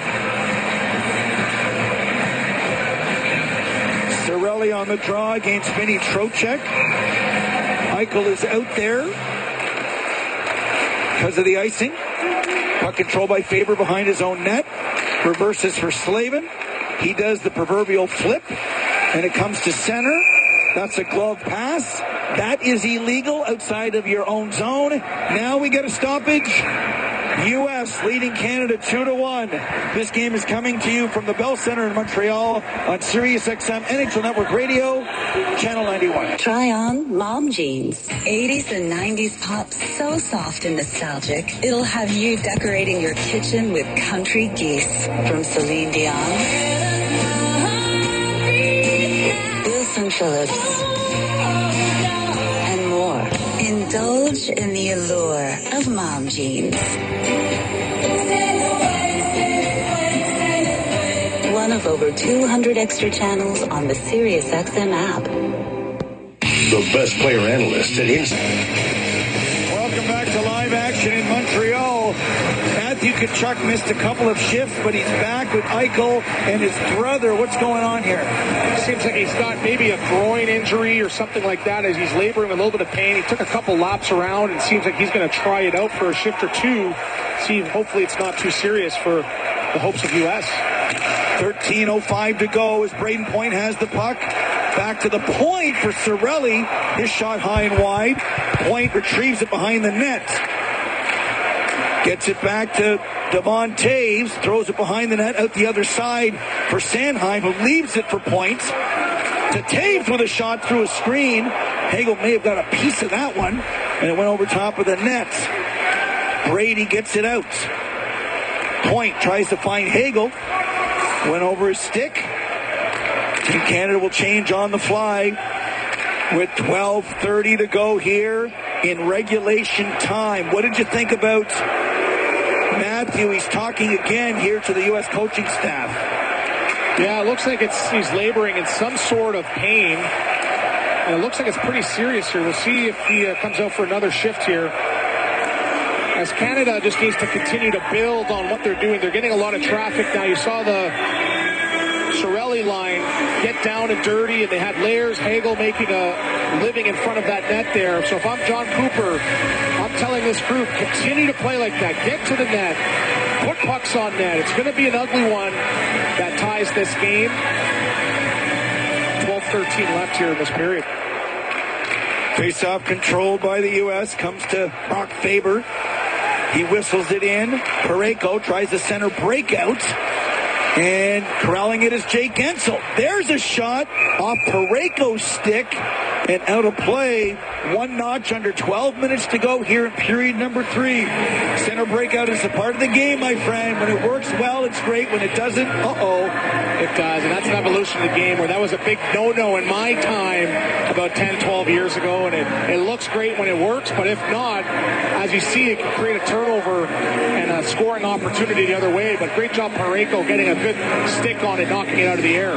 Cirelli on the draw against Vinny Trocheck. Eichel is out there because of the icing. Puck control by Faber behind his own net. Reverses for Slavin. He does the proverbial flip, and it comes to center. That's a glove pass. That is illegal outside of your own zone. Now we get a stoppage. U.S. leading Canada 2-1. This game is coming to you from the Bell Center in Montreal on Sirius XM NHL Network Radio, Channel 91. Try on mom jeans. 80s and 90s pop, so soft and nostalgic. It'll have you decorating your kitchen with country geese. From Celine Dion, Wilson Phillips, and more. Indulge in the allure of mom jeans. One of over 200 extra channels on the SiriusXM app. The best player analysts at Inside. Welcome back to live action in Montreal. Matthew Tkachuk missed a couple of shifts, but he's back with Eichel and his brother. What's going on here? Seems like he's got maybe a groin injury or something like that as he's laboring with a little bit of pain. He took a couple laps around and seems like he's going to try it out for a shift or two. See, hopefully it's not too serious for the hopes of U.S. 13:05 to go as Braden Point has the puck. Back to the point for Cirelli. His shot high and wide. Point retrieves it behind the net. Gets it back to Devon Taves. Throws it behind the net out the other side for Sanheim, who leaves it for Point. To Taves with a shot through a screen. Hagel may have got a piece of that one. And it went over top of the net. Brady gets it out. Point tries to find Hagel. Went over his stick. Team Canada will change on the fly with 12:30 to go here in regulation time. What did you think about Matthew? He's talking again here to the U.S. coaching staff. Yeah, it looks like he's laboring in some sort of pain. And it looks like it's pretty serious here. We'll see if he comes out for another shift here. As Canada just needs to continue to build on what they're doing. They're getting a lot of traffic now. You saw the Cirelli line get down and dirty, and they had Layers, Hagel making a living in front of that net there. So if I'm John Cooper, I'm telling this group, continue to play like that. Get to the net. Put pucks on net. It's going to be an ugly one that ties this game. 12-13 left here in this period. Face-off controlled by the U.S. comes to Brock Faber. He whistles it in. Parayko tries the center breakout. And corralling it is Jake Gensel. There's a shot off Parayko's stick and out of play. One notch under 12 minutes to go here in period number 3. Center breakout is a part of the game, my friend. When it works well, it's great. When it doesn't, it does. And that's an evolution of the game where that was a big no-no in my time about 10, 12 years ago. And it looks great when it works, but if not, as you see, it can create a turnover and a scoring opportunity the other way. But great job, Parayko, getting a good stick on it, knocking it out of the air.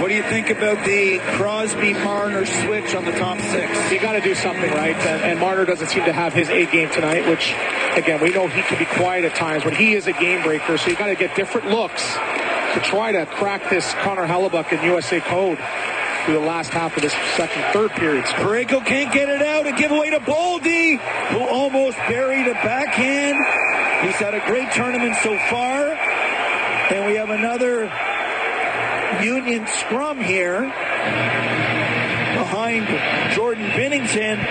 What do you think about the Crosby-Marner switch on the top 6? You got to do something right, and Marner doesn't seem to have his A game tonight, which, again, we know he can be quiet at times, but he is a game breaker, so you got to get different looks to try to crack this Connor Hellebuck and USA code through the last half of this third period. Parayko can't get it out. A giveaway to Boldy, who almost buried a backhand. He's had a great tournament so far, and we have another Union scrum here behind Jordan Binnington.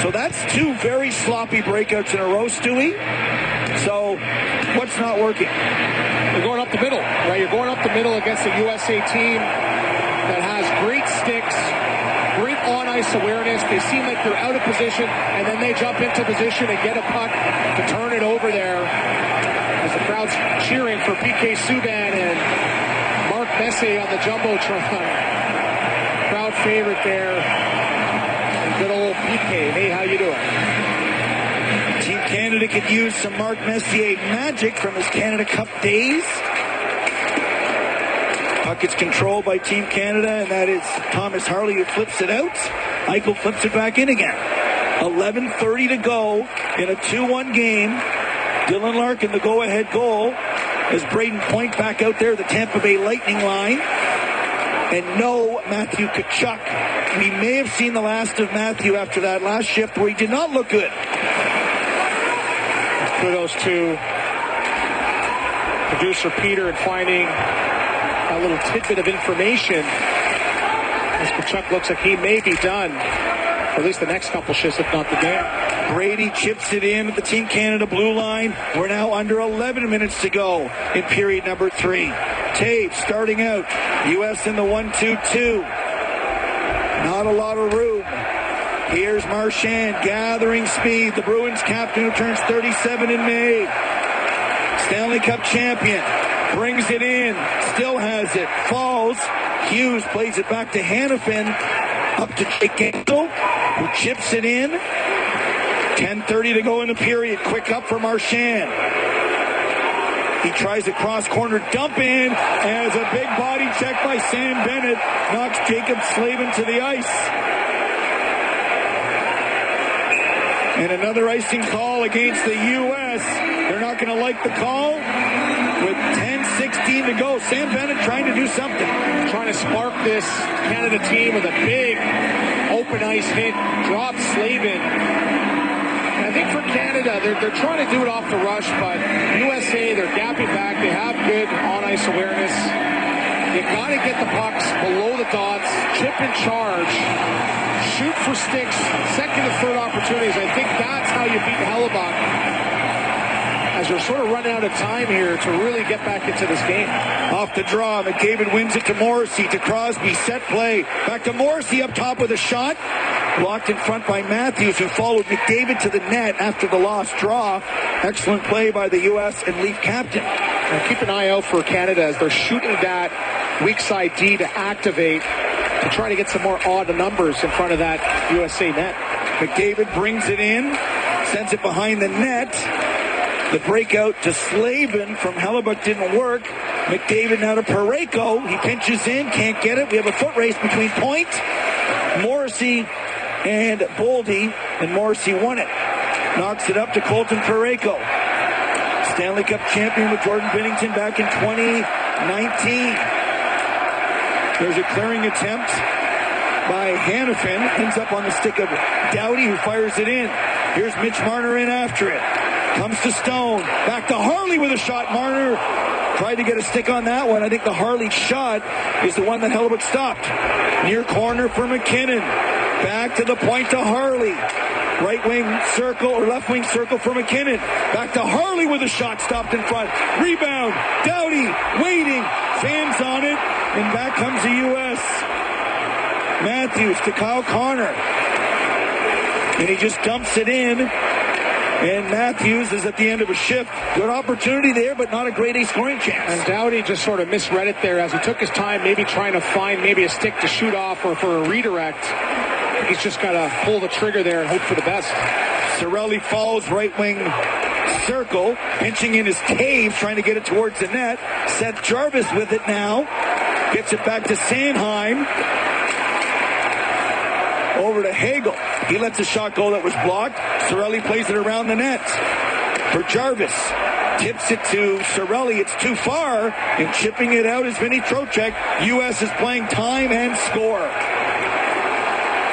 So that's 2 very sloppy breakouts in a row, Stewie. So what's not working? You're going up the middle, right? You're going up the middle against a USA team that has great sticks, great on-ice awareness. They seem like they're out of position, and then they jump into position and get a puck to turn it over there as the crowd's cheering for PK Subban and Messier on the Jumbotron. Crowd favorite there. And good old PK. Hey, how you doing? Team Canada could use some Mark Messier magic from his Canada Cup days. Puck is controlled by Team Canada, and that is Thomas Harley who flips it out. Eichel flips it back in again. 11:30 to go in a 2-1 game. Dylan Larkin, the go-ahead goal. As Braden Point back out there, the Tampa Bay Lightning line. And no Matthew Tkachuk. We may have seen the last of Matthew after that last shift where he did not look good. Kudos to producer Peter in finding a little tidbit of information. As Tkachuk looks like he may be done. Or at least the next couple shifts, if not the game. Brady chips it in at the Team Canada blue line. We're now under 11 minutes to go in period number 3. Taves starting out. U.S. in the 1-2-2. Not a lot of room. Here's Marchand gathering speed. The Bruins captain who turns 37 in May. Stanley Cup champion. Brings it in. Still has it. Falls. Hughes plays it back to Hanifin. Up to Jake Gensel, who chips it in. 10:30 to go in the period. Quick up for Marchand. He tries a cross-corner dump in as a big body check by Sam Bennett knocks Jacob Slavin to the ice. And another icing call against the U.S. They're not going to like the call with 10:16 to go. Sam Bennett trying to do something. Trying to spark this Canada team with a big open ice hit. Drops Slavin. I think for Canada, they're trying to do it off the rush, but USA, they're gapping back. They have good on-ice awareness. You got to get the pucks below the dots, chip and charge, shoot for sticks, second and third opportunities. I think that's how you beat Hellebuyck, as they're sort of running out of time here to really get back into this game. Off the draw, McDavid wins it to Morrissey, to Crosby, set play. Back to Morrissey up top with a shot. Blocked in front by Matthews, who followed McDavid to the net after the lost draw. Excellent play by the U.S. and Leaf captain. And keep an eye out for Canada as they're shooting that weak side D to activate to try to get some more odd numbers in front of that USA net. McDavid brings it in, sends it behind the net. The breakout to Slavin from Hellebuyck didn't work. McDavid now to Parayko. He pinches in, can't get it. We have a foot race between Point, Morrissey, and Boldy, and Morrissey won it. Knocks it up to Colton Parayko. Stanley Cup champion with Jordan Binnington back in 2019. There's a clearing attempt by Hanifin. Ends up on the stick of Doughty, who fires it in. Here's Mitch Marner in after it. Comes to Stone. Back to Harley with a shot. Marner tried to get a stick on that one. I think the Harley shot is the one that Hellebuyck stopped. Near corner for McKinnon. Back to the point to Harley. Right wing circle or left wing circle for McKinnon. Back to Harley with a shot stopped in front. Rebound. Doughty waiting. Fans on it. And back comes the U.S. Matthews to Kyle Connor. And he just dumps it in. And Matthews is at the end of a shift. Good opportunity there, but not a grade A scoring chance. And Doughty just sort of misread it there as he took his time, maybe trying to find maybe a stick to shoot off or for a redirect. He's just got to pull the trigger there and hope for the best. Cirelli falls right wing circle, pinching in his Taves, trying to get it towards the net. Seth Jarvis with it now. Gets it back to Sanheim. Over to Hagel. He lets a shot go that was blocked. Cirelli plays it around the net for Jarvis. Tips it to Cirelli. It's too far. And chipping it out is Vinny Trocheck. U.S. is playing time and score.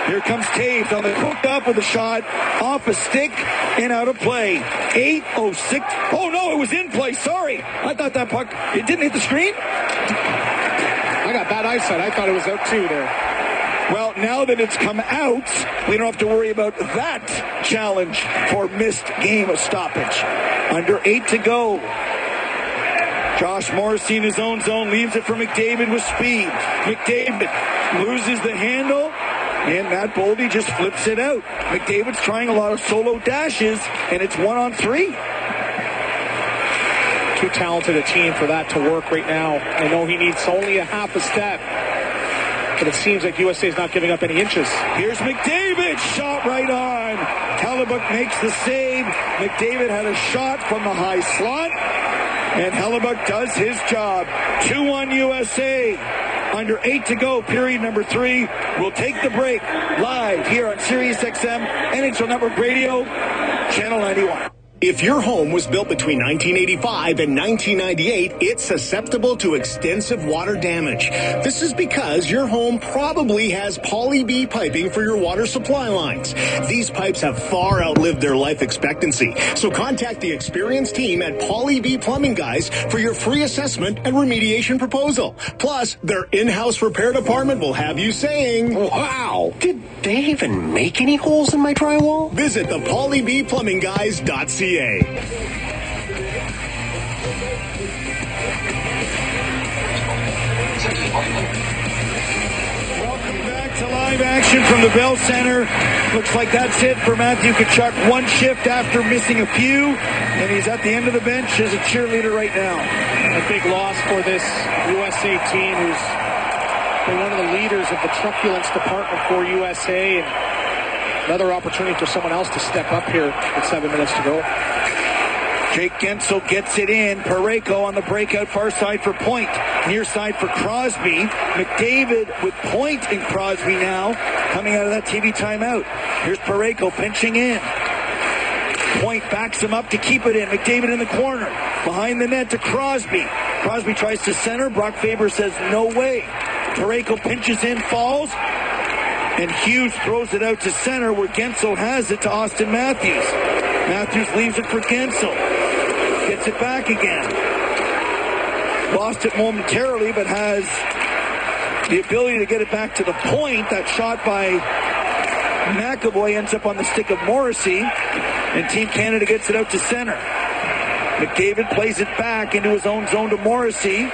Here comes Taves on the hook up with a shot off a stick and out of play. 8:06. Oh no, it was in play. Sorry. I thought that puck, it didn't hit the screen. I got bad eyesight. I thought it was out too there. Well, now that it's come out, we don't have to worry about that challenge for missed game of stoppage. Under 8 to go. Josh Morrissey in his own zone leaves it for McDavid with speed. McDavid loses the handle, and Matt Boldy just flips it out. McDavid's trying a lot of solo dashes, and it's 1-on-3. Too talented a team for that to work right now. I know he needs only a half a step, but it seems like USA is not giving up any inches. Here's McDavid, shot right on. Hellebuyck makes the save. McDavid had a shot from the high slot, and Hellebuyck does his job. 2-1 USA. Under 8 to go, period number 3. We'll take the break live here on SiriusXM, NHL Network Radio, Channel 91. If your home was built between 1985 and 1998, it's susceptible to extensive water damage. This is because your home probably has Poly B piping for your water supply lines. These pipes have far outlived their life expectancy, so contact the experienced team at Poly B Plumbing Guys for your free assessment and remediation proposal. Plus, their in-house repair department will have you saying, "Wow, did they even make any holes in my drywall?" Visit the polybplumbingguys.ca. Welcome back to live action from the Bell Center. Looks like that's it for Matthew Tkachuk. One shift after missing a few, and he's at the end of the bench as a cheerleader right now. A big loss for this USA team, who's been one of the leaders of the truculence department for USA, and another opportunity for someone else to step up here with 7 minutes to go. Jake Gensel gets it in. Parayko on the breakout far side for Point. Near side for Crosby. McDavid with Point and Crosby now coming out of that TV timeout. Here's Parayko pinching in. point, backs him up to keep it in. McDavid in the corner. Behind the net to Crosby. Crosby tries to center. Brock Faber says no way. Parayko pinches in, falls. And Hughes throws it out to center where Gensel has it to Austin Matthews. Matthews leaves it for Gensel. Gets it back again. Lost it momentarily, but has the ability to get it back to the point. That shot by McAvoy ends up on the stick of Morrissey, and Team Canada gets it out to center. McDavid plays it back into his own zone to Morrissey,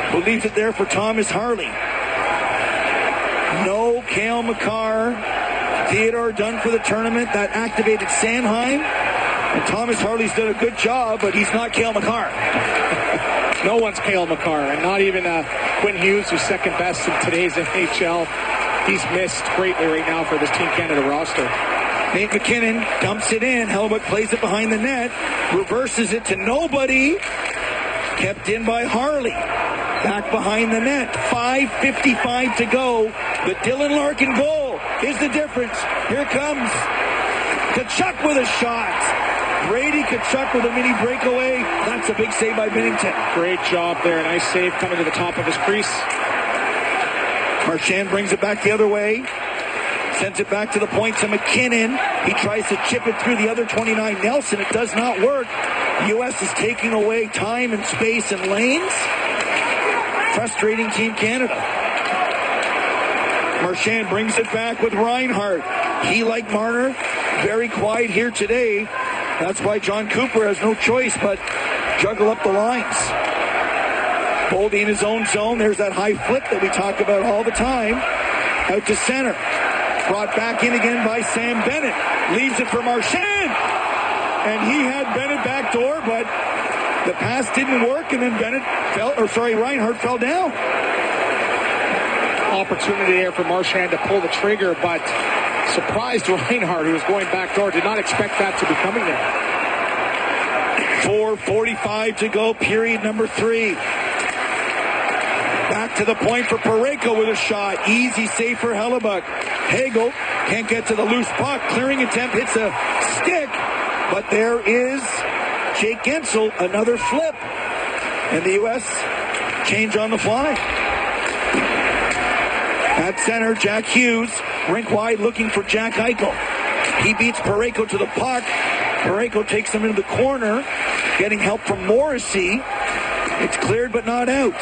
who leaves it there for Thomas Harley. No Cale Makar. Theodore done for the tournament. That activated Sanheim. And Thomas Harley's done a good job, but he's not Cale Makar. No one's Cale Makar, and not even Quinn Hughes, who's second best in today's NHL. He's missed greatly right now for this Team Canada roster. Nate McKinnon dumps it in. Hellebuyck plays it behind the net. Reverses it to nobody. Kept in by Harley. Back behind the net. 5:55 to go. The Dylan Larkin goal is the difference. Here comes Tkachuk with a shot. Brady Tkachuk with a mini breakaway. That's a big save by Binnington. Great job there. Nice save coming to the top of his crease. Marchand brings it back the other way. Sends it back to the point to McKinnon. He tries to chip it through the other 29. Nelson. It does not work. U.S. is taking away time and space and lanes. Frustrating Team Canada. Marchand brings it back with Reinhart. He, like Marner, very quiet here today. That's why John Cooper has no choice but juggle up the lines. Boldy in his own zone. There's that high flip that we talk about all the time. Out to center. Brought back in again by Sam Bennett. Leaves it for Marchand. And he had Bennett backdoor, but the pass didn't work, and then Reinhart fell down. Opportunity there for Marchand to pull the trigger, but surprised Reinhart, who was going backdoor, did not expect that to be coming there. 4:45 to go, period number 3. Back to the point for Parayko with a shot. Easy save for Hellebuyck. Hagel can't get to the loose puck. Clearing attempt hits a stick, but there is Jake Gensel, another flip. And the U.S. change on the fly. At center, Jack Hughes, rink wide looking for Jack Eichel. He beats Parayko to the puck. Parayko takes him into the corner, getting help from Morrissey. It's cleared but not out.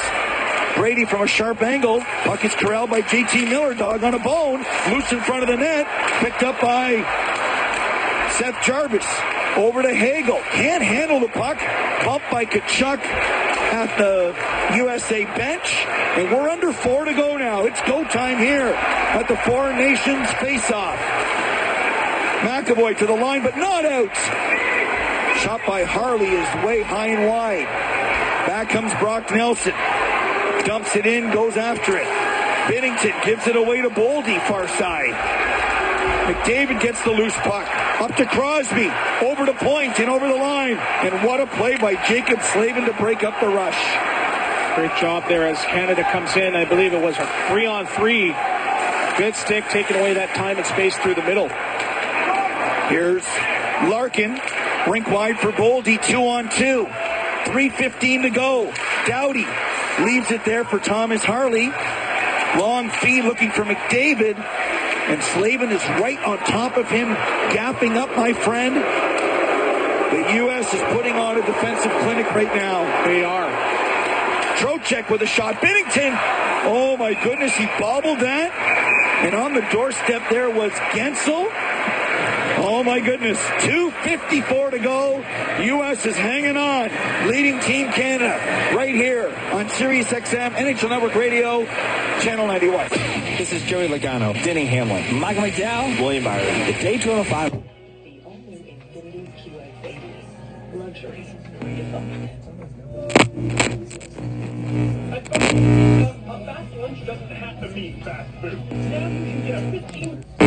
Brady from a sharp angle. Puck is corralled by JT Miller, dog on a bone. Loose in front of the net. Picked up by Seth Jarvis. Over to Hagel. Can't handle the puck. Bumped by Tkachuk at the USA bench. And we're under 4 to go now. It's go time here at the Foreign Nations face-off. McAvoy to the line, but not out. Shot by Harley is way high and wide. Back comes Brock Nelson. Dumps it in, goes after it. Binnington gives it away to Boldy, far side. McDavid gets the loose puck. Up to Crosby. Over to point and over the line. And what a play by Jacob Slavin to break up the rush. Great job there as Canada comes in. I believe it was a 3-on-3. Good stick, taking away that time and space through the middle. Here's Larkin. Rink wide for Boldy. 2-on-2. 3:15 to go. Doughty leaves it there for Thomas Harley. Long feed looking for McDavid. And Slavin is right on top of him, gapping up, my friend. The U.S. is putting on a defensive clinic right now. They are. Trocheck with a shot. Binnington. Oh, my goodness, he bobbled that. And on the doorstep there was Gensel. Oh, my goodness. 2:54 to go. U.S. is hanging on. Leading Team Canada right here on Sirius XM, NHL Network Radio, Channel 91. This is Joey Logano, Denny Hamlin, Michael McDowell, William Byron. The Daytona 5.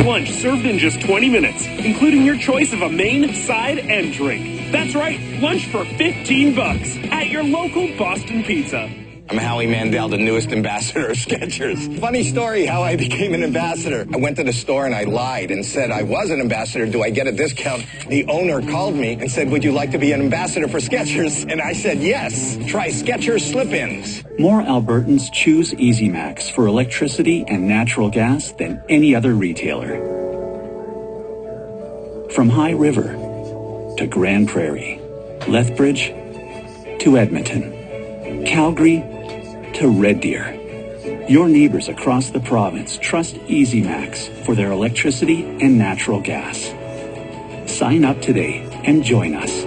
Lunch served in just 20 minutes, including your choice of a main, side, and drink. That's right, lunch for $15 at your local Boston Pizza. I'm Howie Mandel, the newest ambassador of Skechers. Funny story how I became an ambassador. I went to the store and I lied and said I was an ambassador. Do I get a discount? The owner called me and said, would you like to be an ambassador for Skechers? And I said, yes. Try Skechers slip-ins. More Albertans choose Easy Max for electricity and natural gas than any other retailer. From High River to Grand Prairie, Lethbridge to Edmonton, Calgary to Red Deer. Your neighbors across the province trust Easy Max for their electricity and natural gas. Sign up today and join us.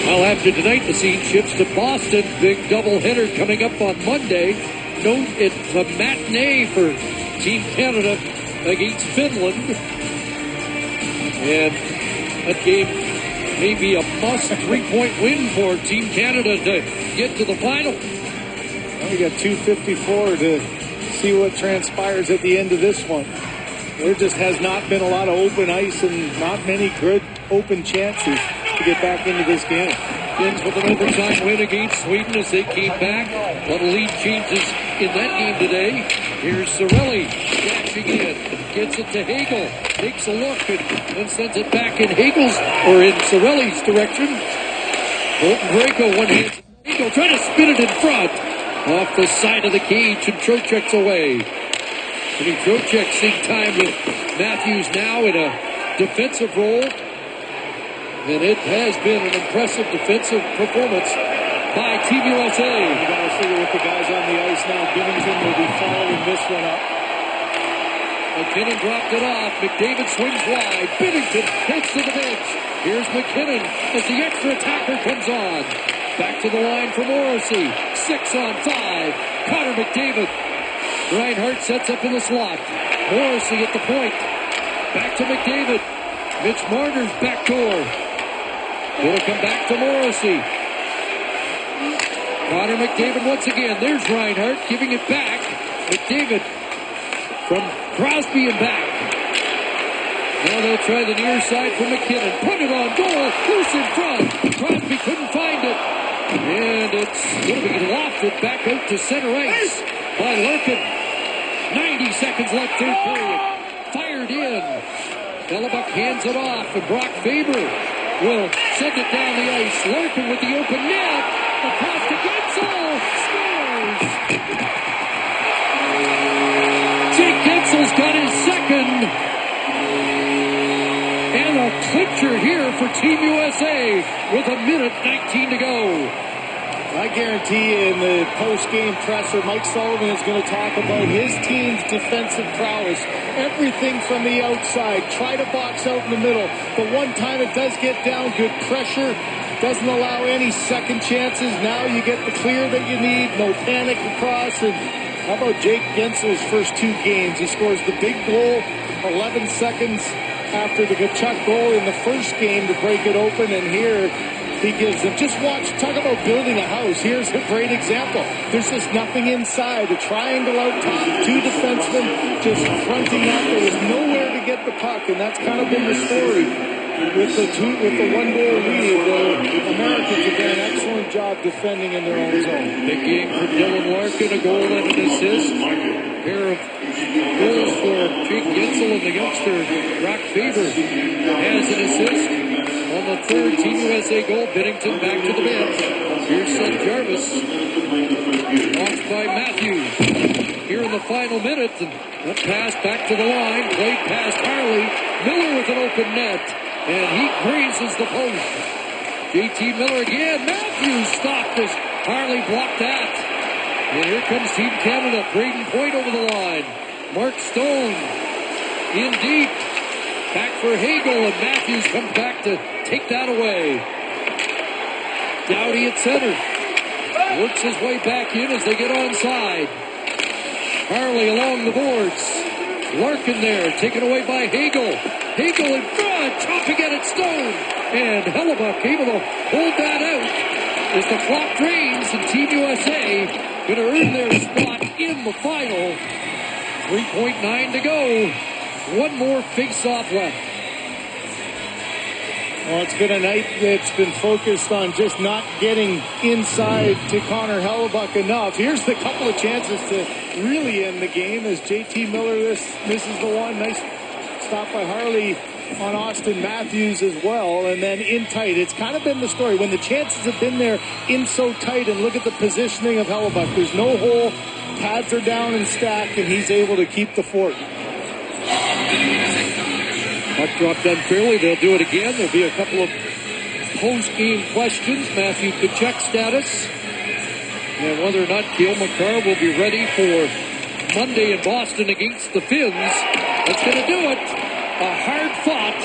Well, after tonight, the scene shifts to Boston. Big doubleheader coming up on Monday. Note it's a matinee for Team Canada against Finland. And that game may be a must 3-point win for Team Canada to get to the final. Well, we got 2:54 to see what transpires at the end of this one. There just has not been a lot of open ice and not many good open chances to get back into this game. Finns with an overtime win against Sweden as they came back. A lot of lead changes in that game today. Here's Cirelli dashing in, gets it to Hagel, takes a look and then sends it back in Hagel's or in Cirelli's direction. Colton Braco one hand. Hagel trying to spin it in front off the side of the cage and Trocheck's away. I mean, Trocheck seeing time with Matthews now in a defensive role. And it has been an impressive defensive performance by Team USA. You got to figure with the guys on the ice now, Bennington will be following this one up. McKinnon dropped it off. McDavid swings wide. Bennington heads to the bench. Here's McKinnon as the extra attacker comes on. Back to the line for Morrissey. 6-on-5. Connor McDavid. Reinhart sets up in the slot. Morrissey at the point. Back to McDavid. Mitch Marner's back door. It'll come back to Morrissey. Connor McDavid once again. There's Reinhart giving it back. McDavid from Crosby and back. Now they'll try the near side for McKinnon. Put it on goal. Loose in front. Crosby couldn't find it. And it's going to be lofted back out to center ice by Larkin. 90 seconds left, third period. Fired in. Hellebuck hands it off, and Brock Faber will send it down the ice. Larkin with the open net. Across to Gensel. Scores! Jake Gensel's got his second. And a clincher here for Team USA with 1:19 to go. I guarantee you in the post-game presser, Mike Sullivan is going to talk about his team's defensive prowess. Everything from the outside. Try to box out in the middle. But one time it does get down, good pressure. Doesn't allow any second chances. Now you get the clear that you need. No panic across. And how about Jake Gensel's first two games? He scores the big goal 11 seconds after the Tkachuk goal in the first game to break it open. And here he gives them. Just watch. Talk about building a house. Here's a great example. There's just nothing inside. A triangle out top. Two defensemen just fronting up. There was nowhere to get the puck, and that's kind of been the story with the 1-goal lead. The Americans have done an excellent job defending in their own zone. Big game for Dylan Larkin. A goal and an assist. A pair of goals for Jake Gensel and the youngster Brock Faber has an assist. On the third Team USA goal, Bennington back to the bench. Here's Seth Jarvis. Launched by Matthews. Here in the final minute, and that pass back to the line. Played past Harley. Miller with an open net. And he grazes the post. JT Miller again. Matthews stopped this. Harley blocked that. And here comes Team Canada. Braden Point over the line. Mark Stone in deep. Back for Hagel, and Matthews comes back to take that away. Doughty at center. Works his way back in as they get onside. Harley along the boards. Larkin there, taken away by Hagel. Hagel in front, chopping at Stone. And Hellebuck able to hold that out as the clock drains, and Team USA going to earn their spot in the final. 3.9 to go. One more face-off left. Well, it's been a night that's been focused on just not getting inside to Connor Hellebuck enough. Here's the couple of chances to really end the game as JT Miller misses the one. Nice stop by Harley on Austin Matthews as well. And then in tight, it's kind of been the story. When the chances have been there in so tight, and look at the positioning of Hellebuck. There's no hole. Pads are down and stacked, and he's able to keep the fort. Puck dropped unfairly. They'll do it again. There'll be a couple of post-game questions. Matthew Tkachuk status. And whether or not Cale Makar will be ready for Monday in Boston against the Finns. That's going to do it. A hard-fought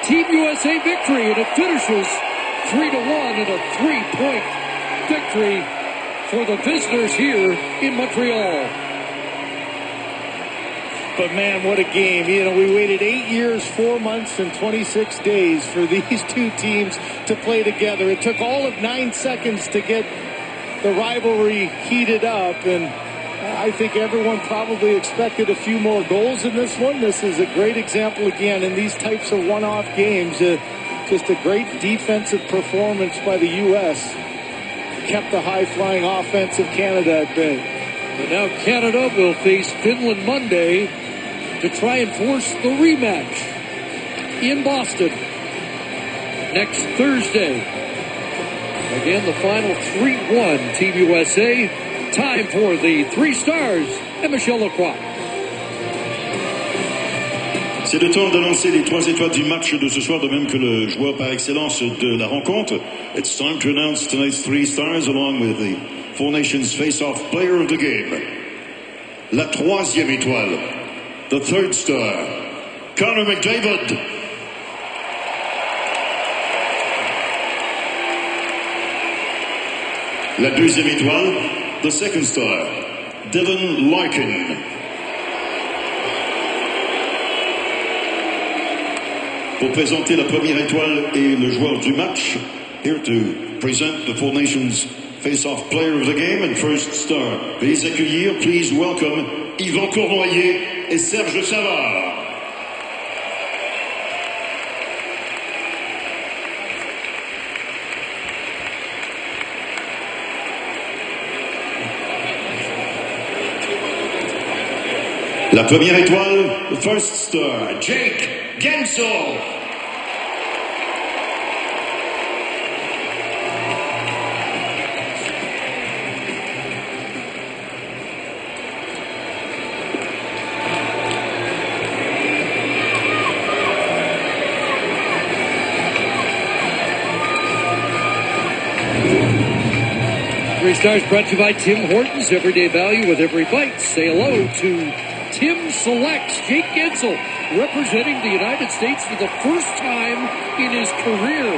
Team USA victory. And it finishes 3-1 and a 3-point victory for the visitors here in Montreal. But man, what a game. You know, we waited 8 years, 4 months, and 26 days for these two teams to play together. It took all of 9 seconds to get the rivalry heated up, and I think everyone probably expected a few more goals in this one. This is a great example again in these types of one-off games. Just a great defensive performance by the U.S. Kept the high-flying offense of Canada at bay. And now Canada will face Finland Monday to try and force the rematch in Boston next Thursday. Again, the final 3-1 Team USA. Time for the 3 stars and Michel Lacroix. C'est le temps d'annoncer les 3 étoiles du match de ce soir, de même que le joueur par excellence de la rencontre. It's time to announce tonight's 3 stars along with the Four Nations Face-Off Player of the Game. La 3e étoile, the 3rd star, Connor McDavid. La 2e étoile, the 2nd star, Dylan Larkin. Pour présenter la première étoile et le joueur du match, here to present the Four Nations Face-Off Player of the Game and First Star. Please accueillir, please welcome Yvan Cournoyer et Serge Savard. La première étoile, the First Star, Jake Gensel. Three stars brought to you by Tim Hortons. Everyday value with every bite. Say hello to Tim Selects. Jake Gensel representing the United States for the first time in his career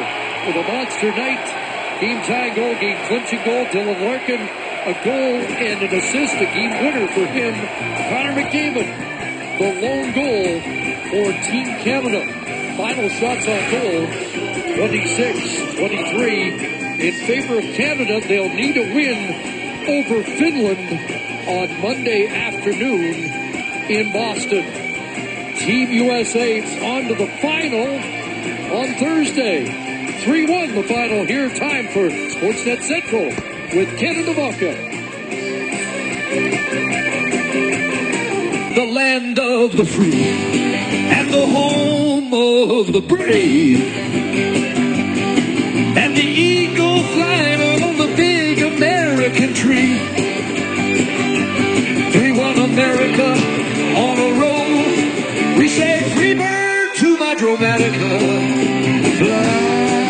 with a monster night. Game-tying goal, game-clinching goal. Dylan Larkin, a goal and an assist, a game winner for him. Connor McDavid, the lone goal for Team Canada. Final shots on goal, 26-23. In favor of Canada. They'll need a win over Finland on Monday afternoon in Boston. Team USA on to the final on Thursday. 3-1 the final here. Time for Sportsnet Central with Canada Vodka. The land of the free and the home of the brave. And the eagle flying on the big American tree. 3-1 America on a roll. We say free bird to my Dramatica. Fly.